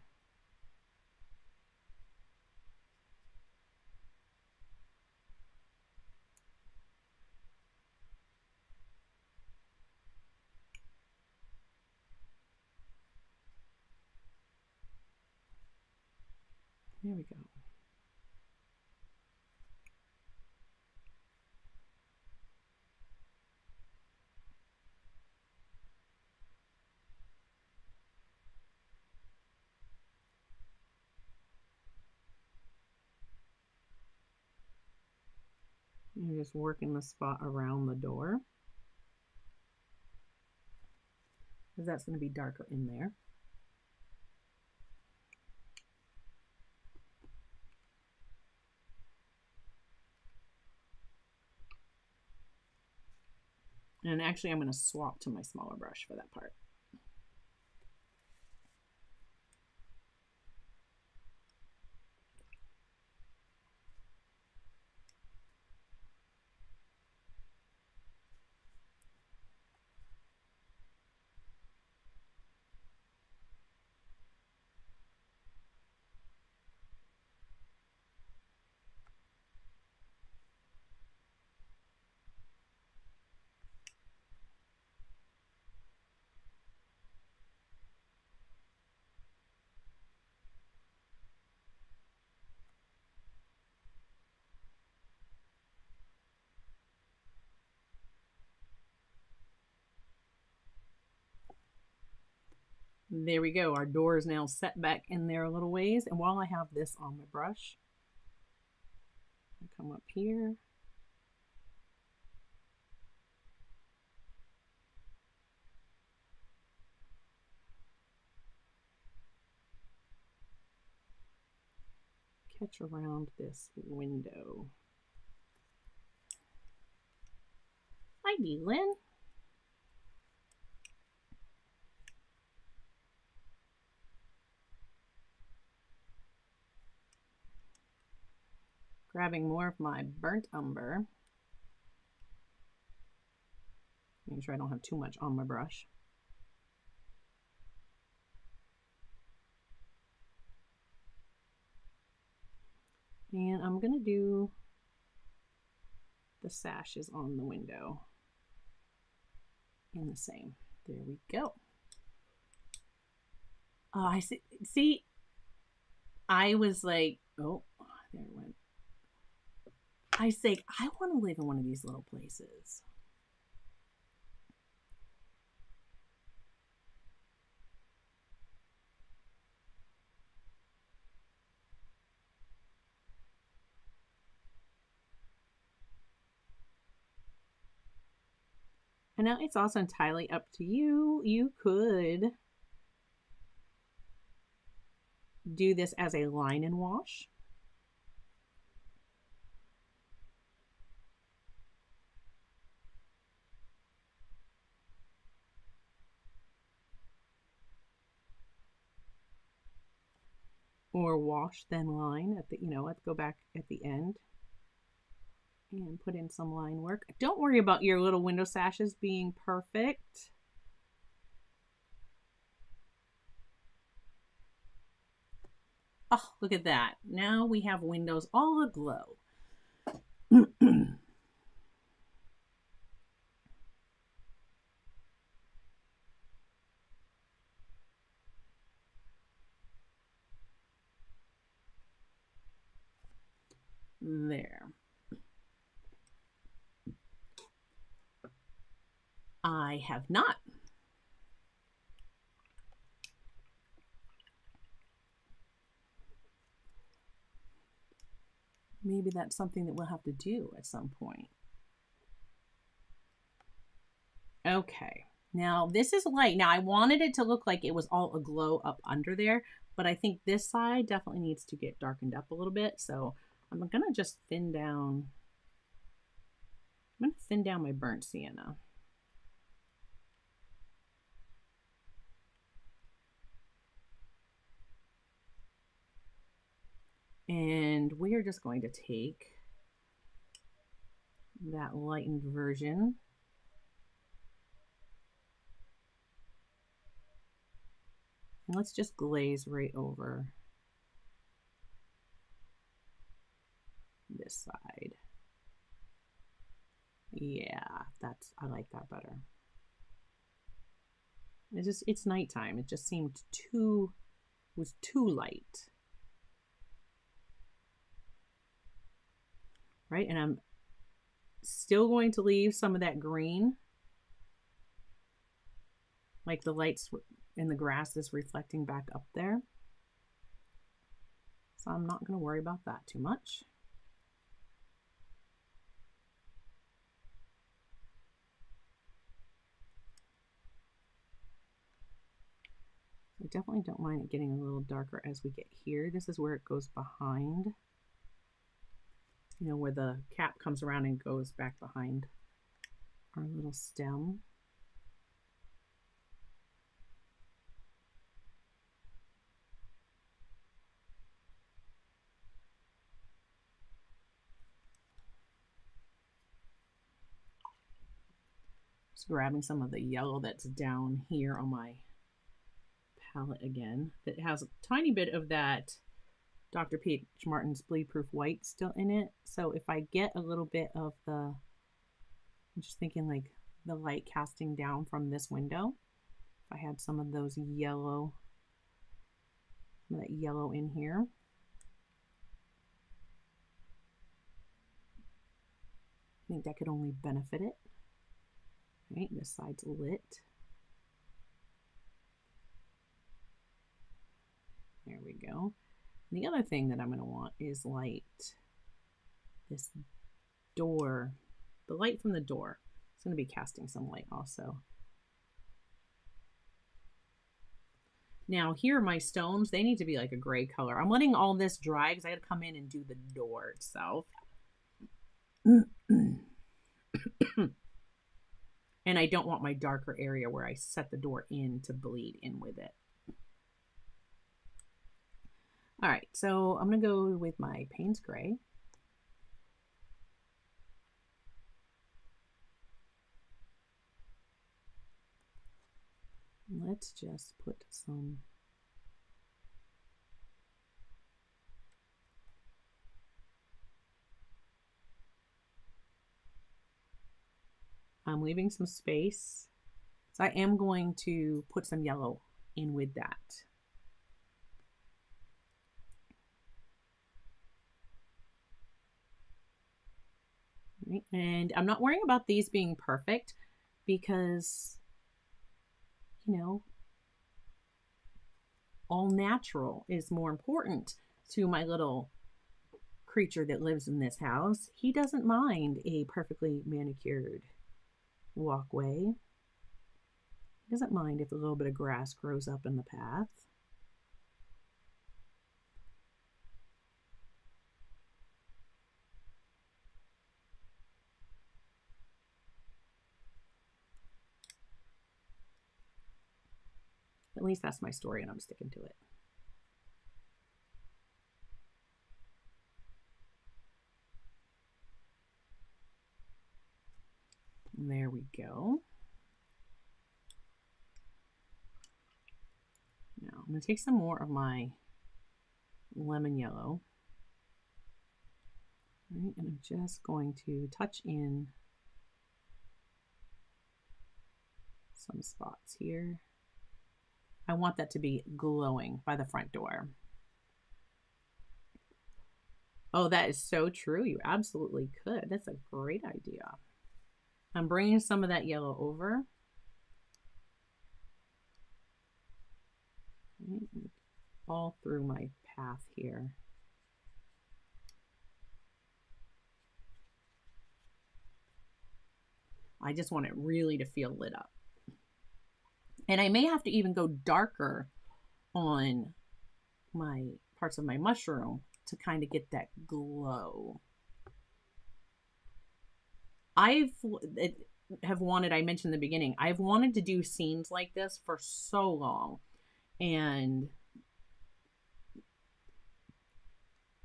There we go. I'm just working the spot around the door, because that's going to be darker in there. And actually, I'm going to swap to my smaller brush for that part. There we go. Our door is now set back in there a little ways. And while I have this on my brush, I come up here. Catch around this window. Hi, Lynn. Grabbing more of my burnt umber. Make sure I don't have too much on my brush. And I'm going to do the sashes on the window in the same. There we go. Oh, I see. I was like, oh, there it went. I say, I want to live in one of these little places. And now it's also entirely up to you. You could do this as a line and wash. Or wash then line at the, let's go back at the end and put in some line work. Don't worry about your little window sashes being perfect. Oh, look at that. Now we have windows all aglow. There. I have not. Maybe that's something that we'll have to do at some point. Okay, now this is light. Now I wanted it to look like it was all aglow up under there, but I think this side definitely needs to get darkened up a little bit. So I'm gonna just thin down. I'm gonna thin down my burnt sienna. And we are just going to take that lightened version and let's just glaze right over this side. Yeah, I like that better. It's nighttime. It just seemed was too light. Right, and I'm still going to leave some of that green, like the lights in the grass is reflecting back up there. So I'm not going to worry about that too much. I definitely don't mind it getting a little darker as we get here. This is where it goes behind. Where the cap comes around and goes back behind our little stem. Just grabbing some of the yellow that's down here on my palette again. That has a tiny bit of that Dr. Peach Martin's Bleed Proof White still in it. So if I get a little bit of I'm just thinking like the light casting down from this window, if I had some of that yellow in here. I think that could only benefit it. Right, this side's lit. There we go. And the other thing that I'm going to want is light this door, the light from the door. It's going to be casting some light also. Now here are my stones. They need to be like a gray color. I'm letting all this dry because I got to come in and do the door itself. And I don't want my darker area where I set the door in to bleed in with it. All right, so I'm going to go with my Payne's Gray. Let's just put some I'm leaving some space. So I am going to put some yellow in with that. And I'm not worrying about these being perfect because, you know, all natural is more important to my little creature that lives in this house. He doesn't mind a perfectly manicured walkway. He doesn't mind if a little bit of grass grows up in the path. At least that's my story and I'm sticking to it. There we go. Now I'm going to take some more of my lemon yellow. Right, and I'm just going to touch in some spots here. I want that to be glowing by the front door. Oh, that is so true. You absolutely could. That's a great idea. I'm bringing some of that yellow over. All through my path here. I just want it really to feel lit up. And I may have to even go darker on my parts of my mushroom to kind of get that glow. I mentioned in the beginning, I've wanted to do scenes like this for so long. And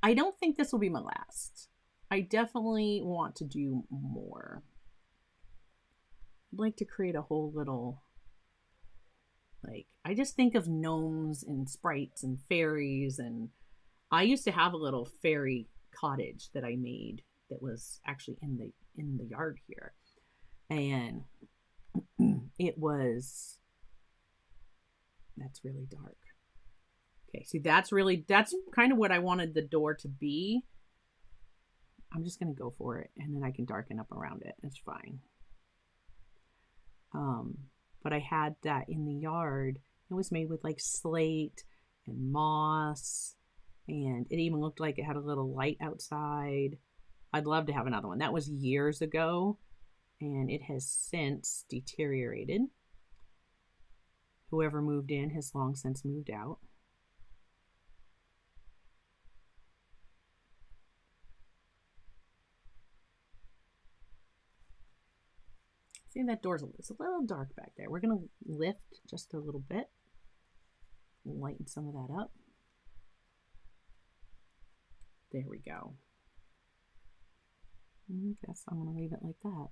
I don't think this will be my last. I definitely want to do more. I'd like to create a whole little, I just think of gnomes and sprites and fairies, and I used to have a little fairy cottage that I made that was actually in the yard here, and that's really dark. Okay, see, that's kind of what I wanted the door to be. I'm just gonna go for it, and then I can darken up around it. It's fine. But I had that in the yard. It was made with slate and moss, and it even looked like it had a little light outside. I'd love to have another one. That was years ago, and it has since deteriorated. Whoever moved in has long since moved out. See, that door's a little dark back there. We're going to lift just a little bit, lighten some of that up. There we go. I guess I'm going to leave it like that.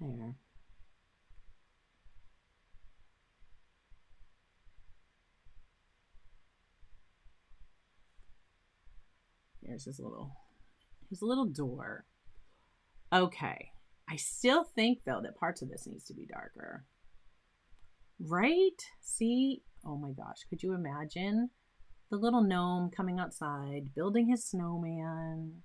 There. There's his little door. Okay. I still think though that parts of this needs to be darker. Right? See? Oh my gosh. Could you imagine the little gnome coming outside, building his snowman?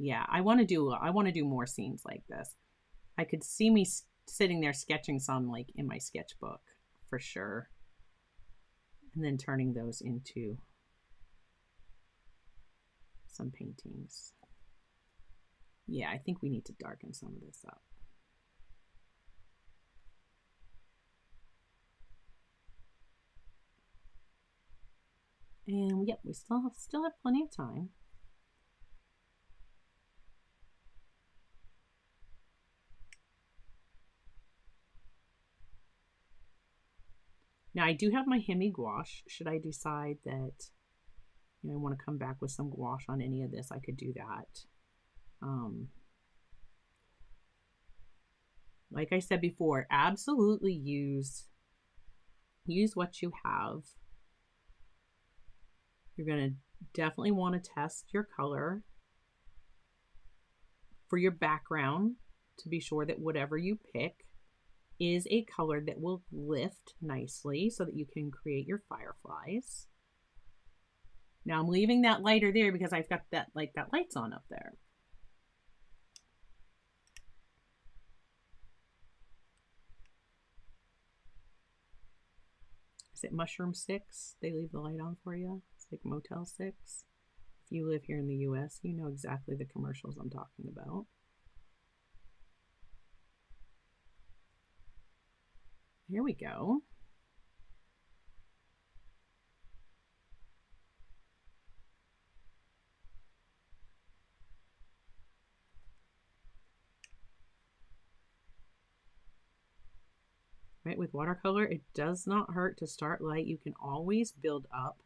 Yeah, I want to do more scenes like this. I could see me sitting there sketching some in my sketchbook for sure. And then turning those into some paintings. Yeah, I think we need to darken some of this up. And yep, we still have plenty of time. Now I do have my Hemi gouache. Should I decide that I want to come back with some gouache on any of this, I could do that. Like I said before, absolutely use what you have. You're going to definitely want to test your color for your background to be sure that whatever you pick is a color that will lift nicely so that you can create your fireflies. Now I'm leaving that lighter there because I've got that lights on up there. Is it Mushroom 6? They leave the light on for you. It's like Motel 6. If you live here in the US, you know exactly the commercials I'm talking about. Here we go. Right, with watercolor, it does not hurt to start light. You can always build up.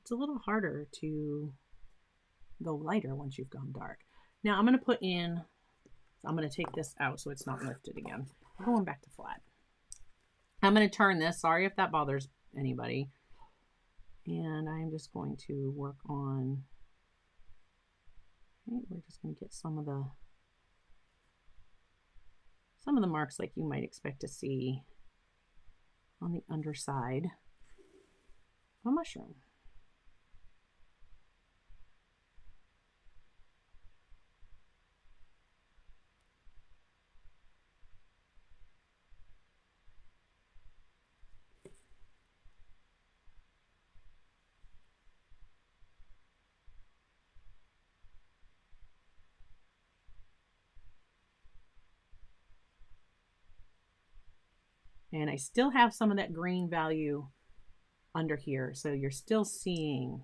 It's a little harder to go lighter once you've gone dark. Now I'm going to take this out so it's not lifted again. I'm going back to flat. I'm going to turn this. Sorry if that bothers anybody. And I'm just going to work on, we're just going to get some of the marks like you might expect to see on the underside of a mushroom. And I still have some of that green value under here. So you're still seeing,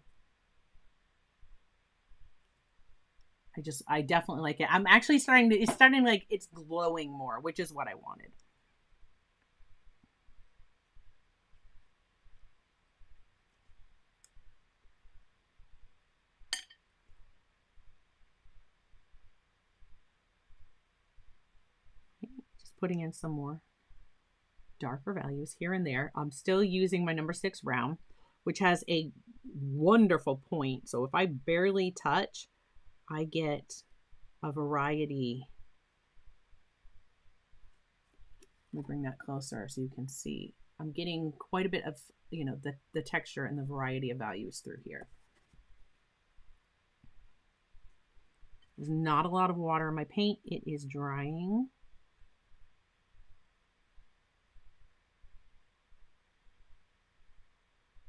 I definitely like it. I'm actually it's starting like it's glowing more, which is what I wanted. Just putting in some more darker values here and there. I'm still using my number 6 round, which has a wonderful point. So if I barely touch, I get a variety. Let me bring that closer so you can see. I'm getting quite a bit of, the texture and the variety of values through here. There's not a lot of water in my paint. It is drying.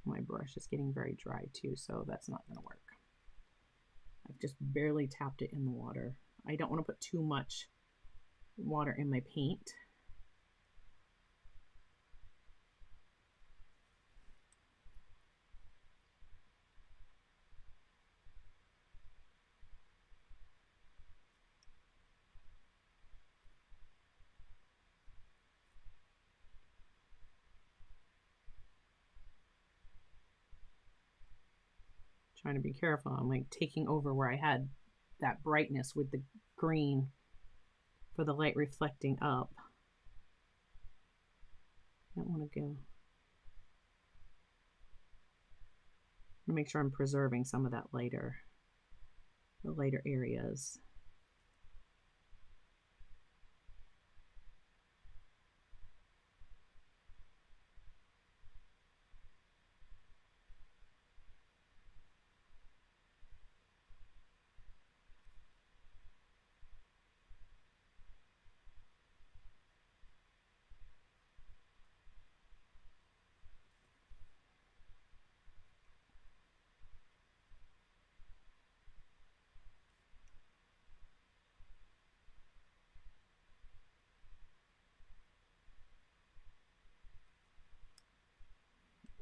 My brush is getting very dry too, so that's not going to work. I've just barely tapped it in the water. I don't want to put too much water in my paint. Trying to be careful. I'm like taking over where I had that brightness with the green for the light reflecting up. I don't want to go. I make sure I'm preserving some of that the lighter areas.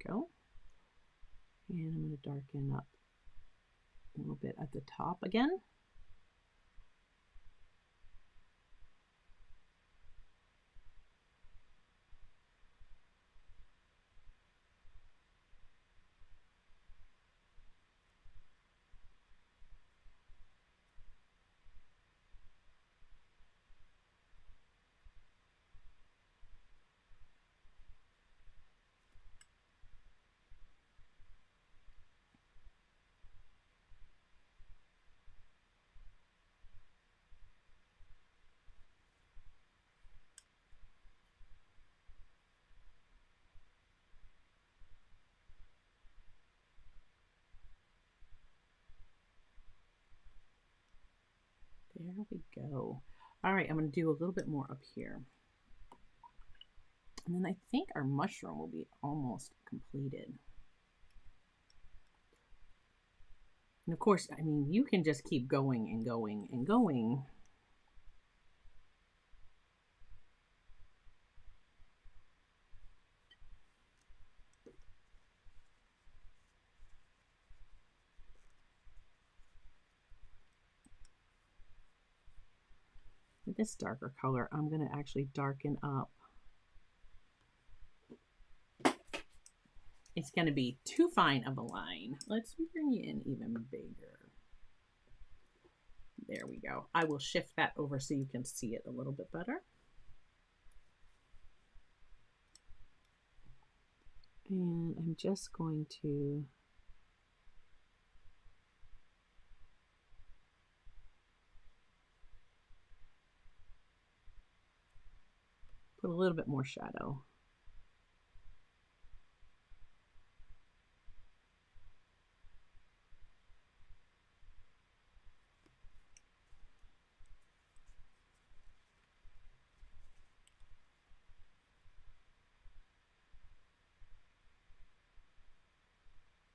Go. And I'm going to darken up a little bit at the top again. we go. All right, I'm going to do a little bit more up here. And then I think our mushroom will be almost completed. And of course, I mean, you can just keep going and going and going. With this darker color, I'm going to actually darken up. It's going to be too fine of a line. Let's bring it in even bigger. There we go. I will shift that over so you can see it a little bit better. And I'm just going to put a little bit more shadow.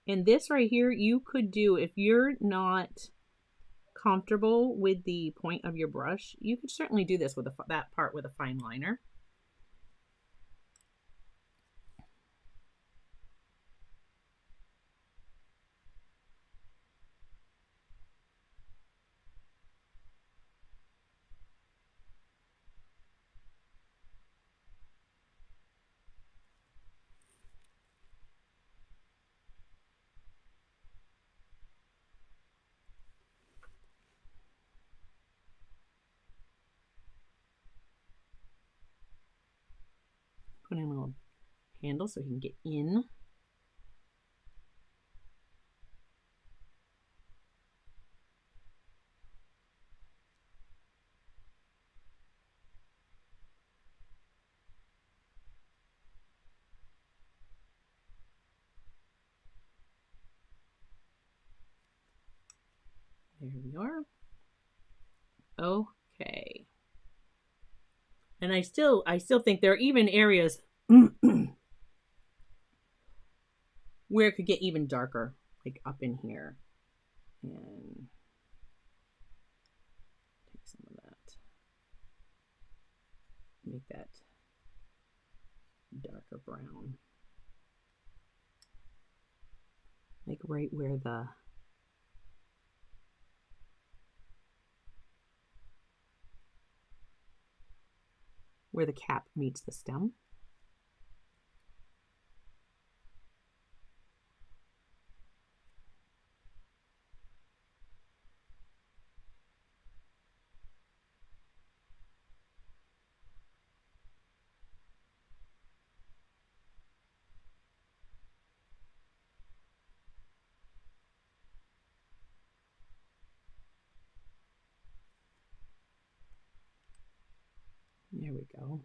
And this right here, you could do, if you're not comfortable with the point of your brush, you could certainly do this with that part with a fine liner. Put in a little handle so he can get in. There we are. Okay. And I still think there are even areas where it could get even darker, like up in here. And take some of that. Make that darker brown. Like right where the cap meets the stem. There we go.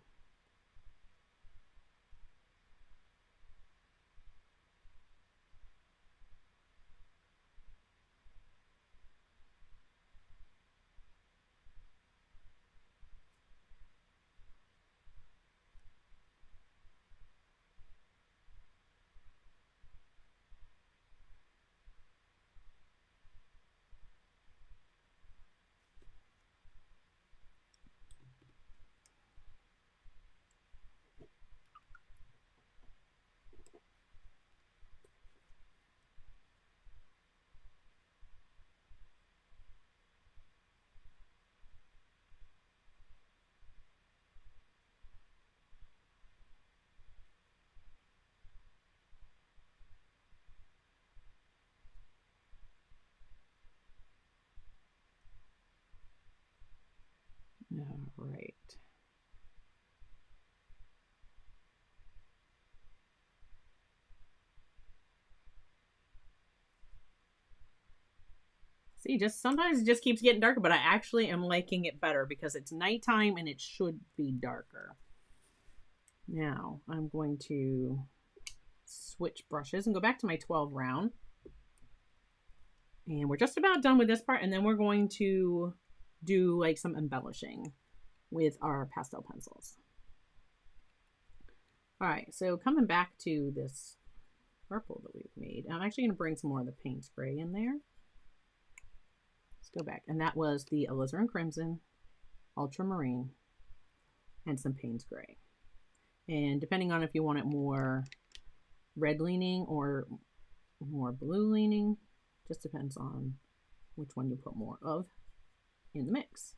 All right. See, just sometimes it just keeps getting darker, but I actually am liking it better because it's nighttime and it should be darker. Now I'm going to switch brushes and go back to my 12 round. And we're just about done with this part, and then we're going to do like some embellishing with our pastel pencils. All right, so coming back to this purple that we've made, I'm actually going to bring some more of the paint spray in there. Let's go back. And that was the alizarin crimson, ultramarine, and some Payne's gray. And depending on if you want it more red leaning or more blue leaning, just depends on which one you put more of in the mix.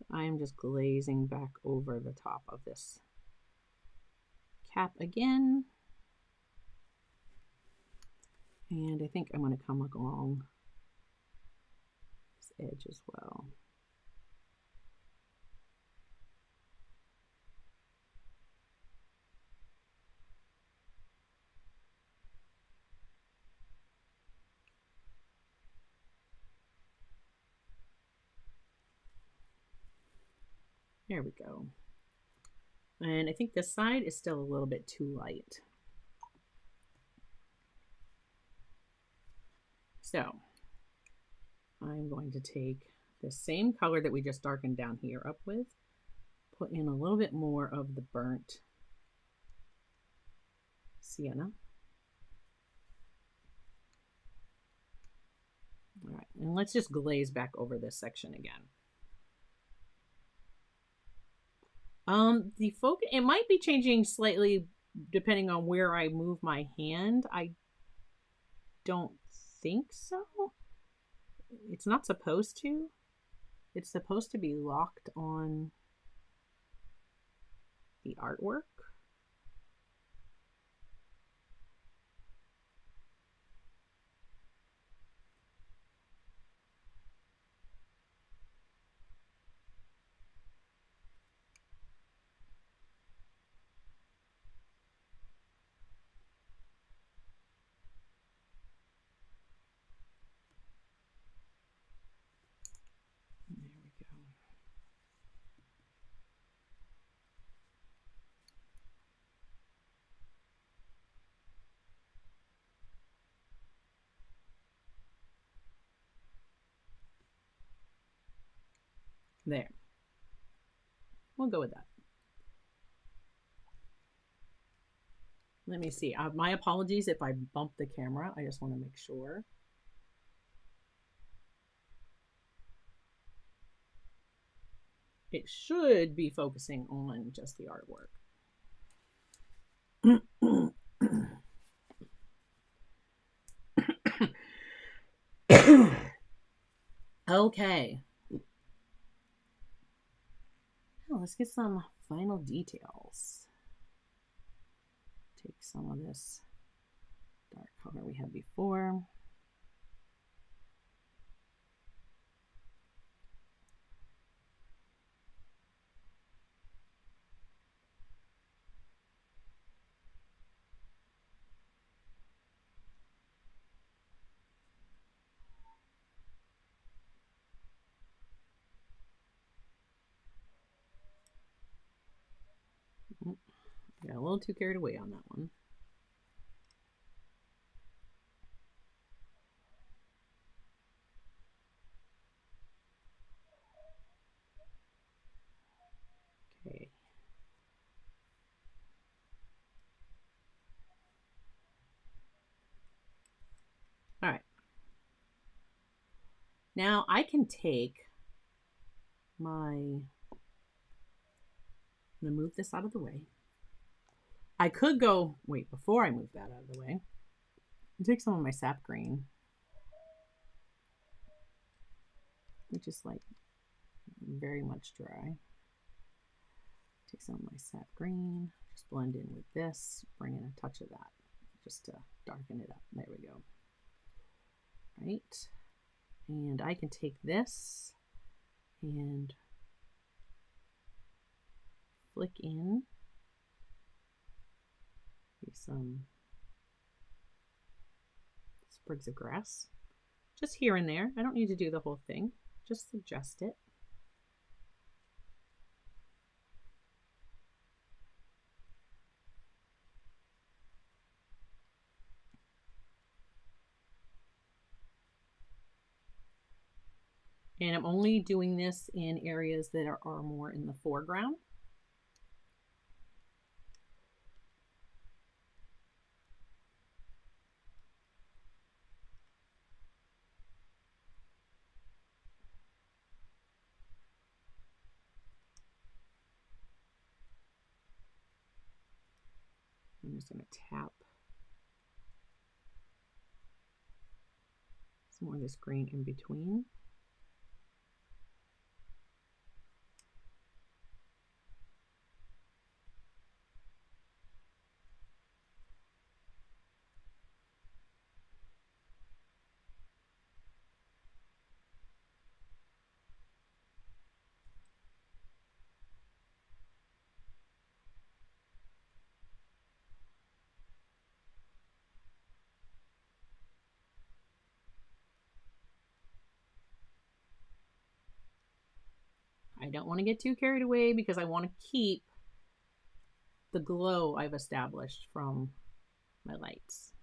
I am just glazing back over the top of this cap again. And I think I'm going to come along this edge as well. There we go. And I think this side is still a little bit too light. So I'm going to take the same color that we just darkened down here up with, put in a little bit more of the burnt sienna. All right, and let's just glaze back over this section again. The focus, it might be changing slightly depending on where I move my hand. I don't think so. It's not supposed to. It's supposed to be locked on the artwork. There. We'll go with that. Let me see. My apologies if I bump the camera. I just want to make sure. It should be focusing on just the artwork. Okay. Now let's get some final details. Take some of this dark color we had before. Got a little too carried away on that one. Okay. All right. Now I can take my, I'm going to move this out of the way. I could go, wait, before I move that out of the way, I'll take some of my sap green, which is like very much dry. Take some of my sap green, just blend in with this, bring in a touch of that just to darken it up. There we go. Right. And I can take this and flick in some sprigs of grass, just here and there. I don't need to do the whole thing, just suggest it. And I'm only doing this in areas that are more in the foreground. I'm just going to tap some more of this green in between. I don't want to get too carried away because I want to keep the glow I've established from my lights.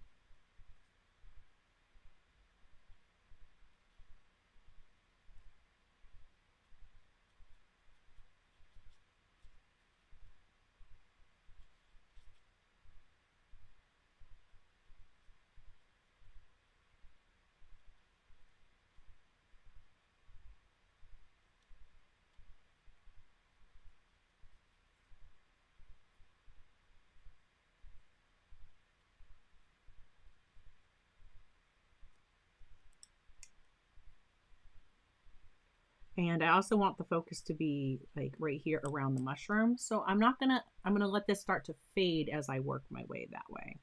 And I also want the focus to be like right here around the mushroom. So I'm gonna let this start to fade as I work my way that way.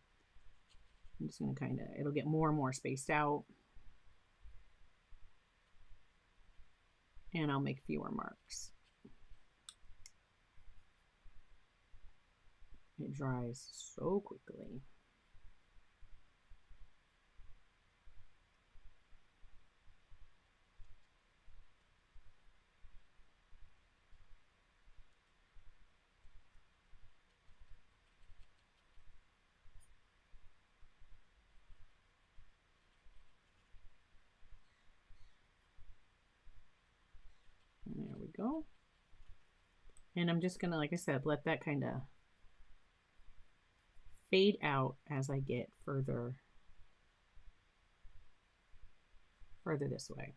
I'm just gonna it'll get more and more spaced out. And I'll make fewer marks. It dries so quickly. There we go. And I'm just gonna, like I said, let that kind of fade out as I get further this way.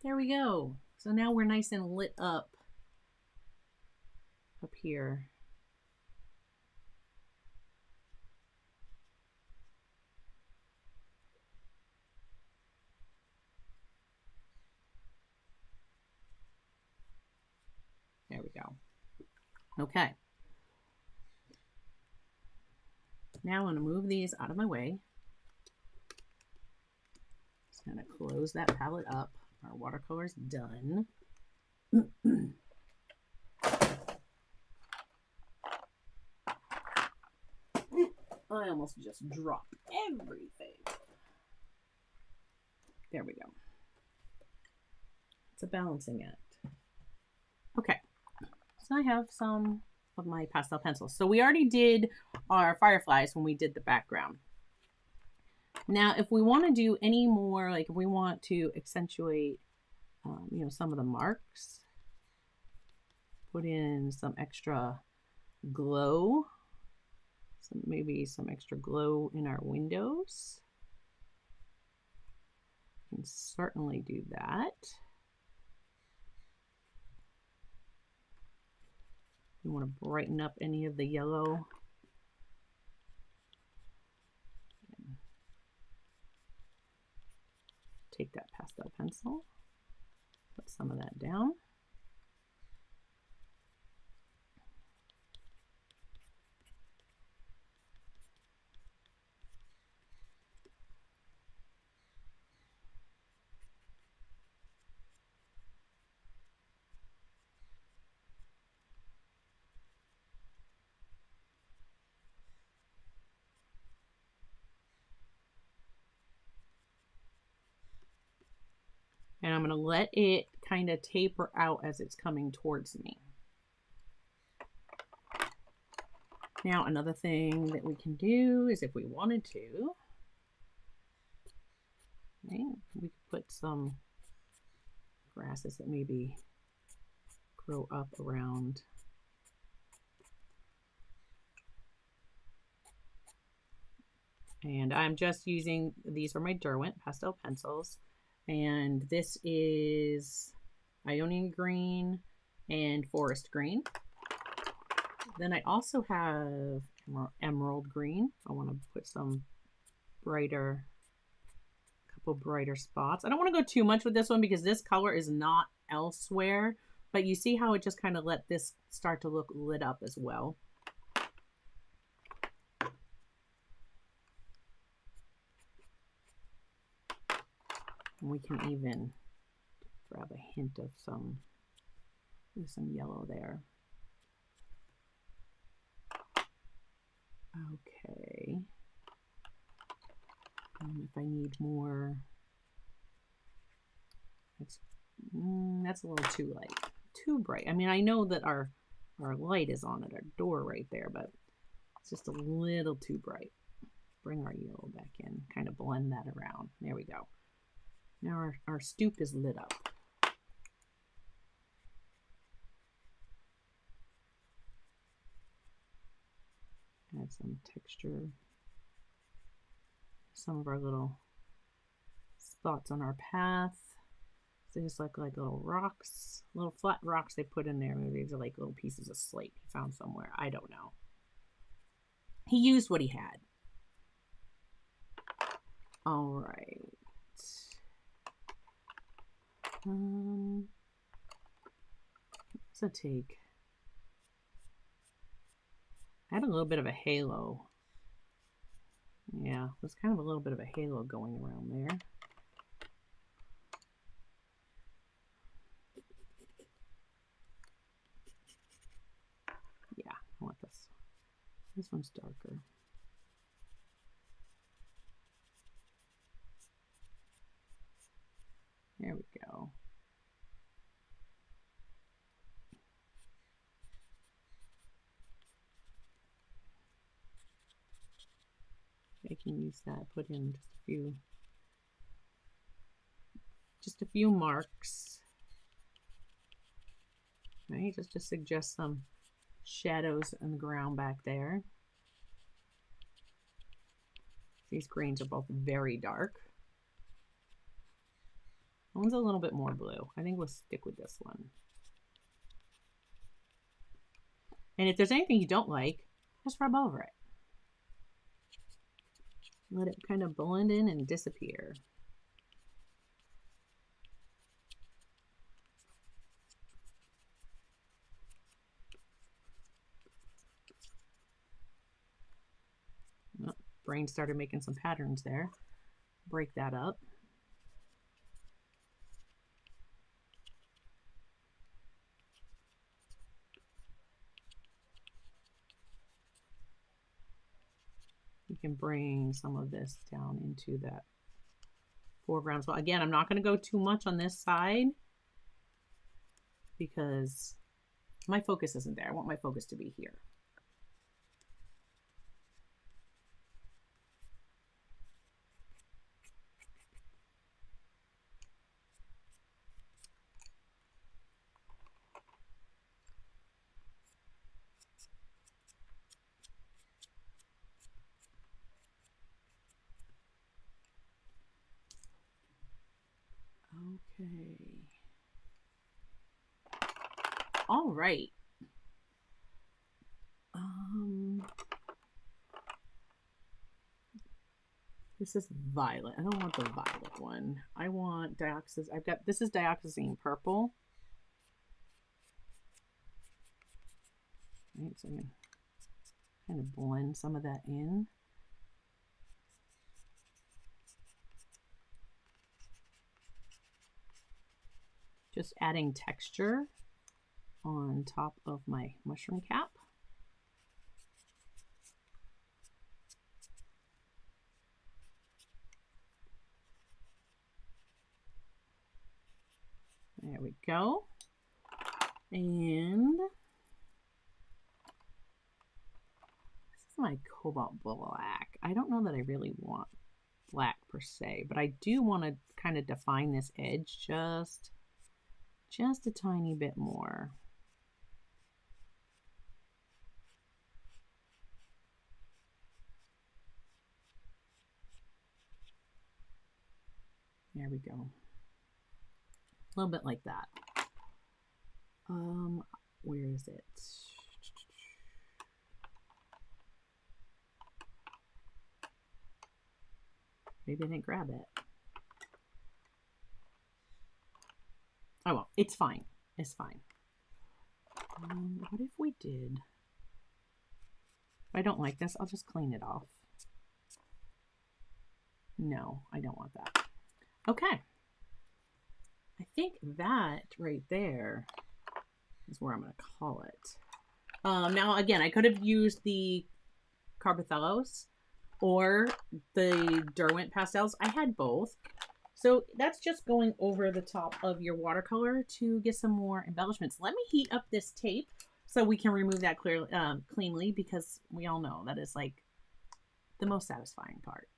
There we go. So now we're nice and lit up here. There we go. Okay. Now I'm going to move these out of my way. Just kind of close that palette up. Our watercolor's done. I almost just dropped everything. There we go. It's a balancing act. Okay, so I have some of my pastel pencils. So we already did our fireflies when we did the background. Now, if we want to do any more, like if we want to accentuate, you know, some of the marks, put in some extra glow, maybe some extra glow in our windows. We can certainly do that. You want to brighten up any of the yellow. Take that pastel pencil, put some of that down. And I'm going to let it kind of taper out as it's coming towards me. Now, another thing that we can do is if we wanted to, right, we could put some grasses that maybe grow up around. And I'm just using, these are my Derwent pastel pencils. And this is Ionian green and forest green. Then I also have emerald green. I want to put some brighter, couple brighter spots. I don't want to go too much with this one because this color is not elsewhere, but you see how it just kind of let this start to look lit up as well. And we can even grab a hint of some, there's some yellow there. Okay. If I need more, that's a little too light, too bright. I mean, I know that our light is on at our door right there, but it's just a little too bright. Bring our yellow back in, kind of blend that around. There we go. Now our stoop is lit up. Add some texture. Some of our little spots on our path. They just look like little rocks, little flat rocks they put in there. Maybe these are like little pieces of slate he found somewhere. I don't know. He used what he had. All right. Let's take. I had a little bit of a halo. Yeah, there's kind of a little bit of a halo going around there. Yeah, I want this. This one's darker. There we go. I can use that, put in just a few marks. Right, just to suggest some shadows in the ground back there. These greens are both very dark. One's a little bit more blue. I think we'll stick with this one. And if there's anything you don't like, just rub over it. Let it kind of blend in and disappear. Oh, brain started making some patterns there. Break that up. You can bring some of this down into that foreground. So again, I'm not going to go too much on this side because my focus isn't there. I want my focus to be here. Okay. All right. This is violet. I don't want the violet one. I want dioxazine. This is dioxazine purple. Right, so I'm going to kind of blend some of that in. Just adding texture on top of my mushroom cap. we go. And this is my cobalt black. I don't know that I really want black per se, but I do want to kind of define this edge just a tiny bit more. There we go. A little bit like that. Where is it? Maybe I didn't grab it. Oh well, it's fine. It's fine. What if we did? If I don't like this, I'll just clean it off. No, I don't want that. Okay. I think that right there is where I'm going to call it. Now, again, I could have used the Carbothelos or the Derwent pastels. I had both. So that's just going over the top of your watercolor to get some more embellishments. Let me heat up this tape so we can remove that cleanly, because we all know that is like the most satisfying part.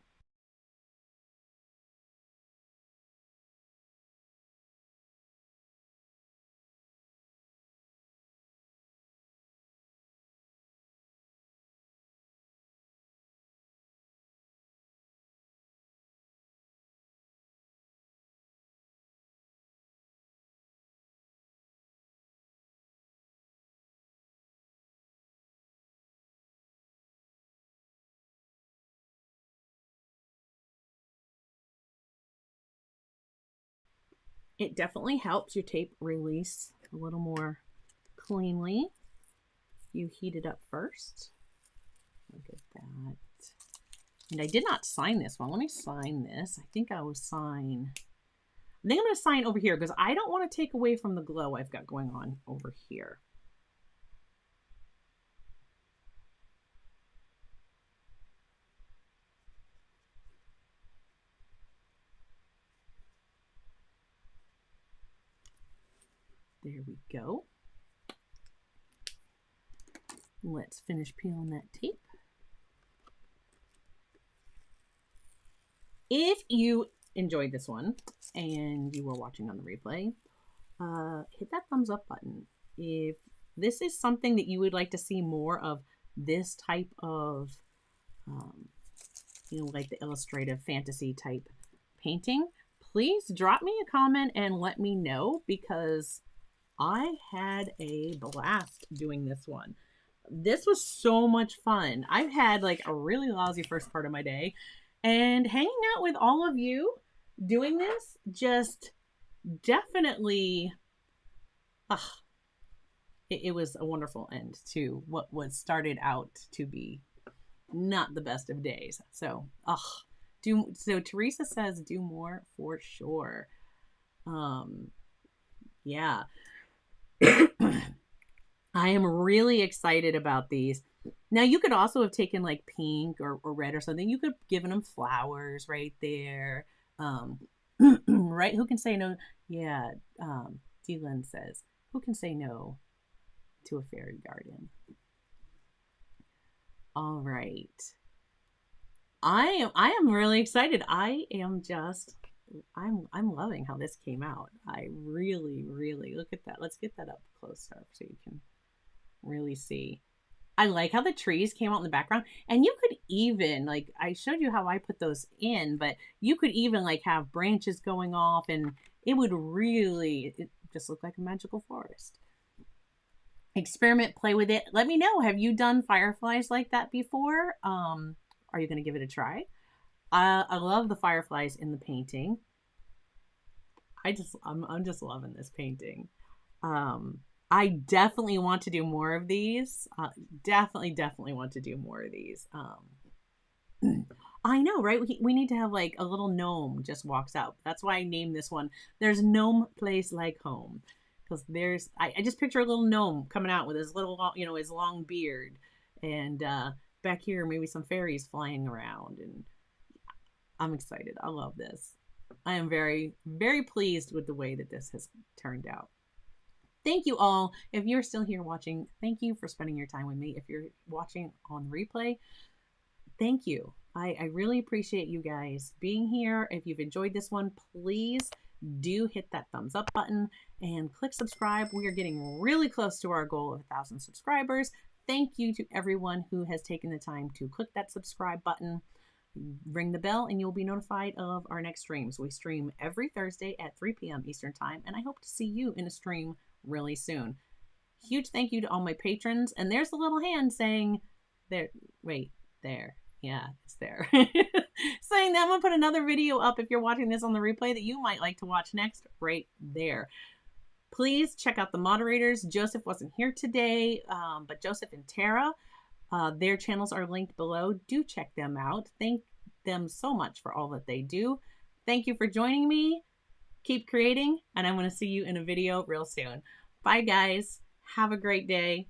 It definitely helps your tape release a little more cleanly. You heat it up first. Look at that. And I did not sign this one. Let me sign this. I think I will sign. I think I'm going to sign over here because I don't want to take away from the glow I've got going on over here. There we go. Let's finish peeling that tape. If you enjoyed this one and you were watching on the replay, hit that thumbs up button. If this is something that you would like to see more of, this type of, like the illustrative fantasy type painting, please drop me a comment and let me know, because I had a blast doing this one. This was so much fun. I've had like a really lousy first part of my day, and hanging out with all of you doing this just definitely, it was a wonderful end to what was started out to be not the best of days. So, so Teresa says do more for sure. Yeah. I am really excited about these. Now, you could also have taken like pink or red or something. You could have given them flowers right there. Right? Who can say no? Yeah. Dylan says, who can say no to a fairy garden? All right. I am really excited. I'm loving how this came out. I really, really look at that. Let's get that up closer so you can really see. I like how the trees came out in the background, and you could even, like, I showed you how I put those in, but you could even like have branches going off, and it would really just look like a magical forest. Experiment, play with it. Let me know. Have you done fireflies like that before? Are you going to give it a try? I love the fireflies in the painting. I'm just loving this painting. I definitely want to do more of these. Definitely want to do more of these. I know, right? We need to have like a little gnome just walks out. That's why I named this one. There's Gnome Place Like Home. Because I just picture a little gnome coming out with his little, his long beard. And back here, maybe some fairies flying around. And I'm excited. I love this. I am very, very pleased with the way that this has turned out. Thank you all. If you're still here watching, thank you for spending your time with me. If you're watching on replay, thank you. I really appreciate you guys being here. If you've enjoyed this one, please do hit that thumbs up button and click subscribe. We are getting really close to our goal of 1,000 subscribers. Thank you to everyone who has taken the time to click that subscribe button. Ring the bell and you'll be notified of our next streams. We stream every Thursday at 3 p.m. Eastern Time, and I hope to see you in a stream really soon. Huge thank you to all my patrons. And there's the little hand saying, there, wait, there. Yeah, it's there. Saying that I'm going to put another video up if you're watching this on the replay that you might like to watch next, right there. Please check out the moderators. Joseph wasn't here today, but Joseph and Tara, their channels are linked below. Do check them out. Thank them so much for all that they do. Thank you for joining me. Keep creating, and I'm going to see you in a video real soon. Bye, guys. Have a great day.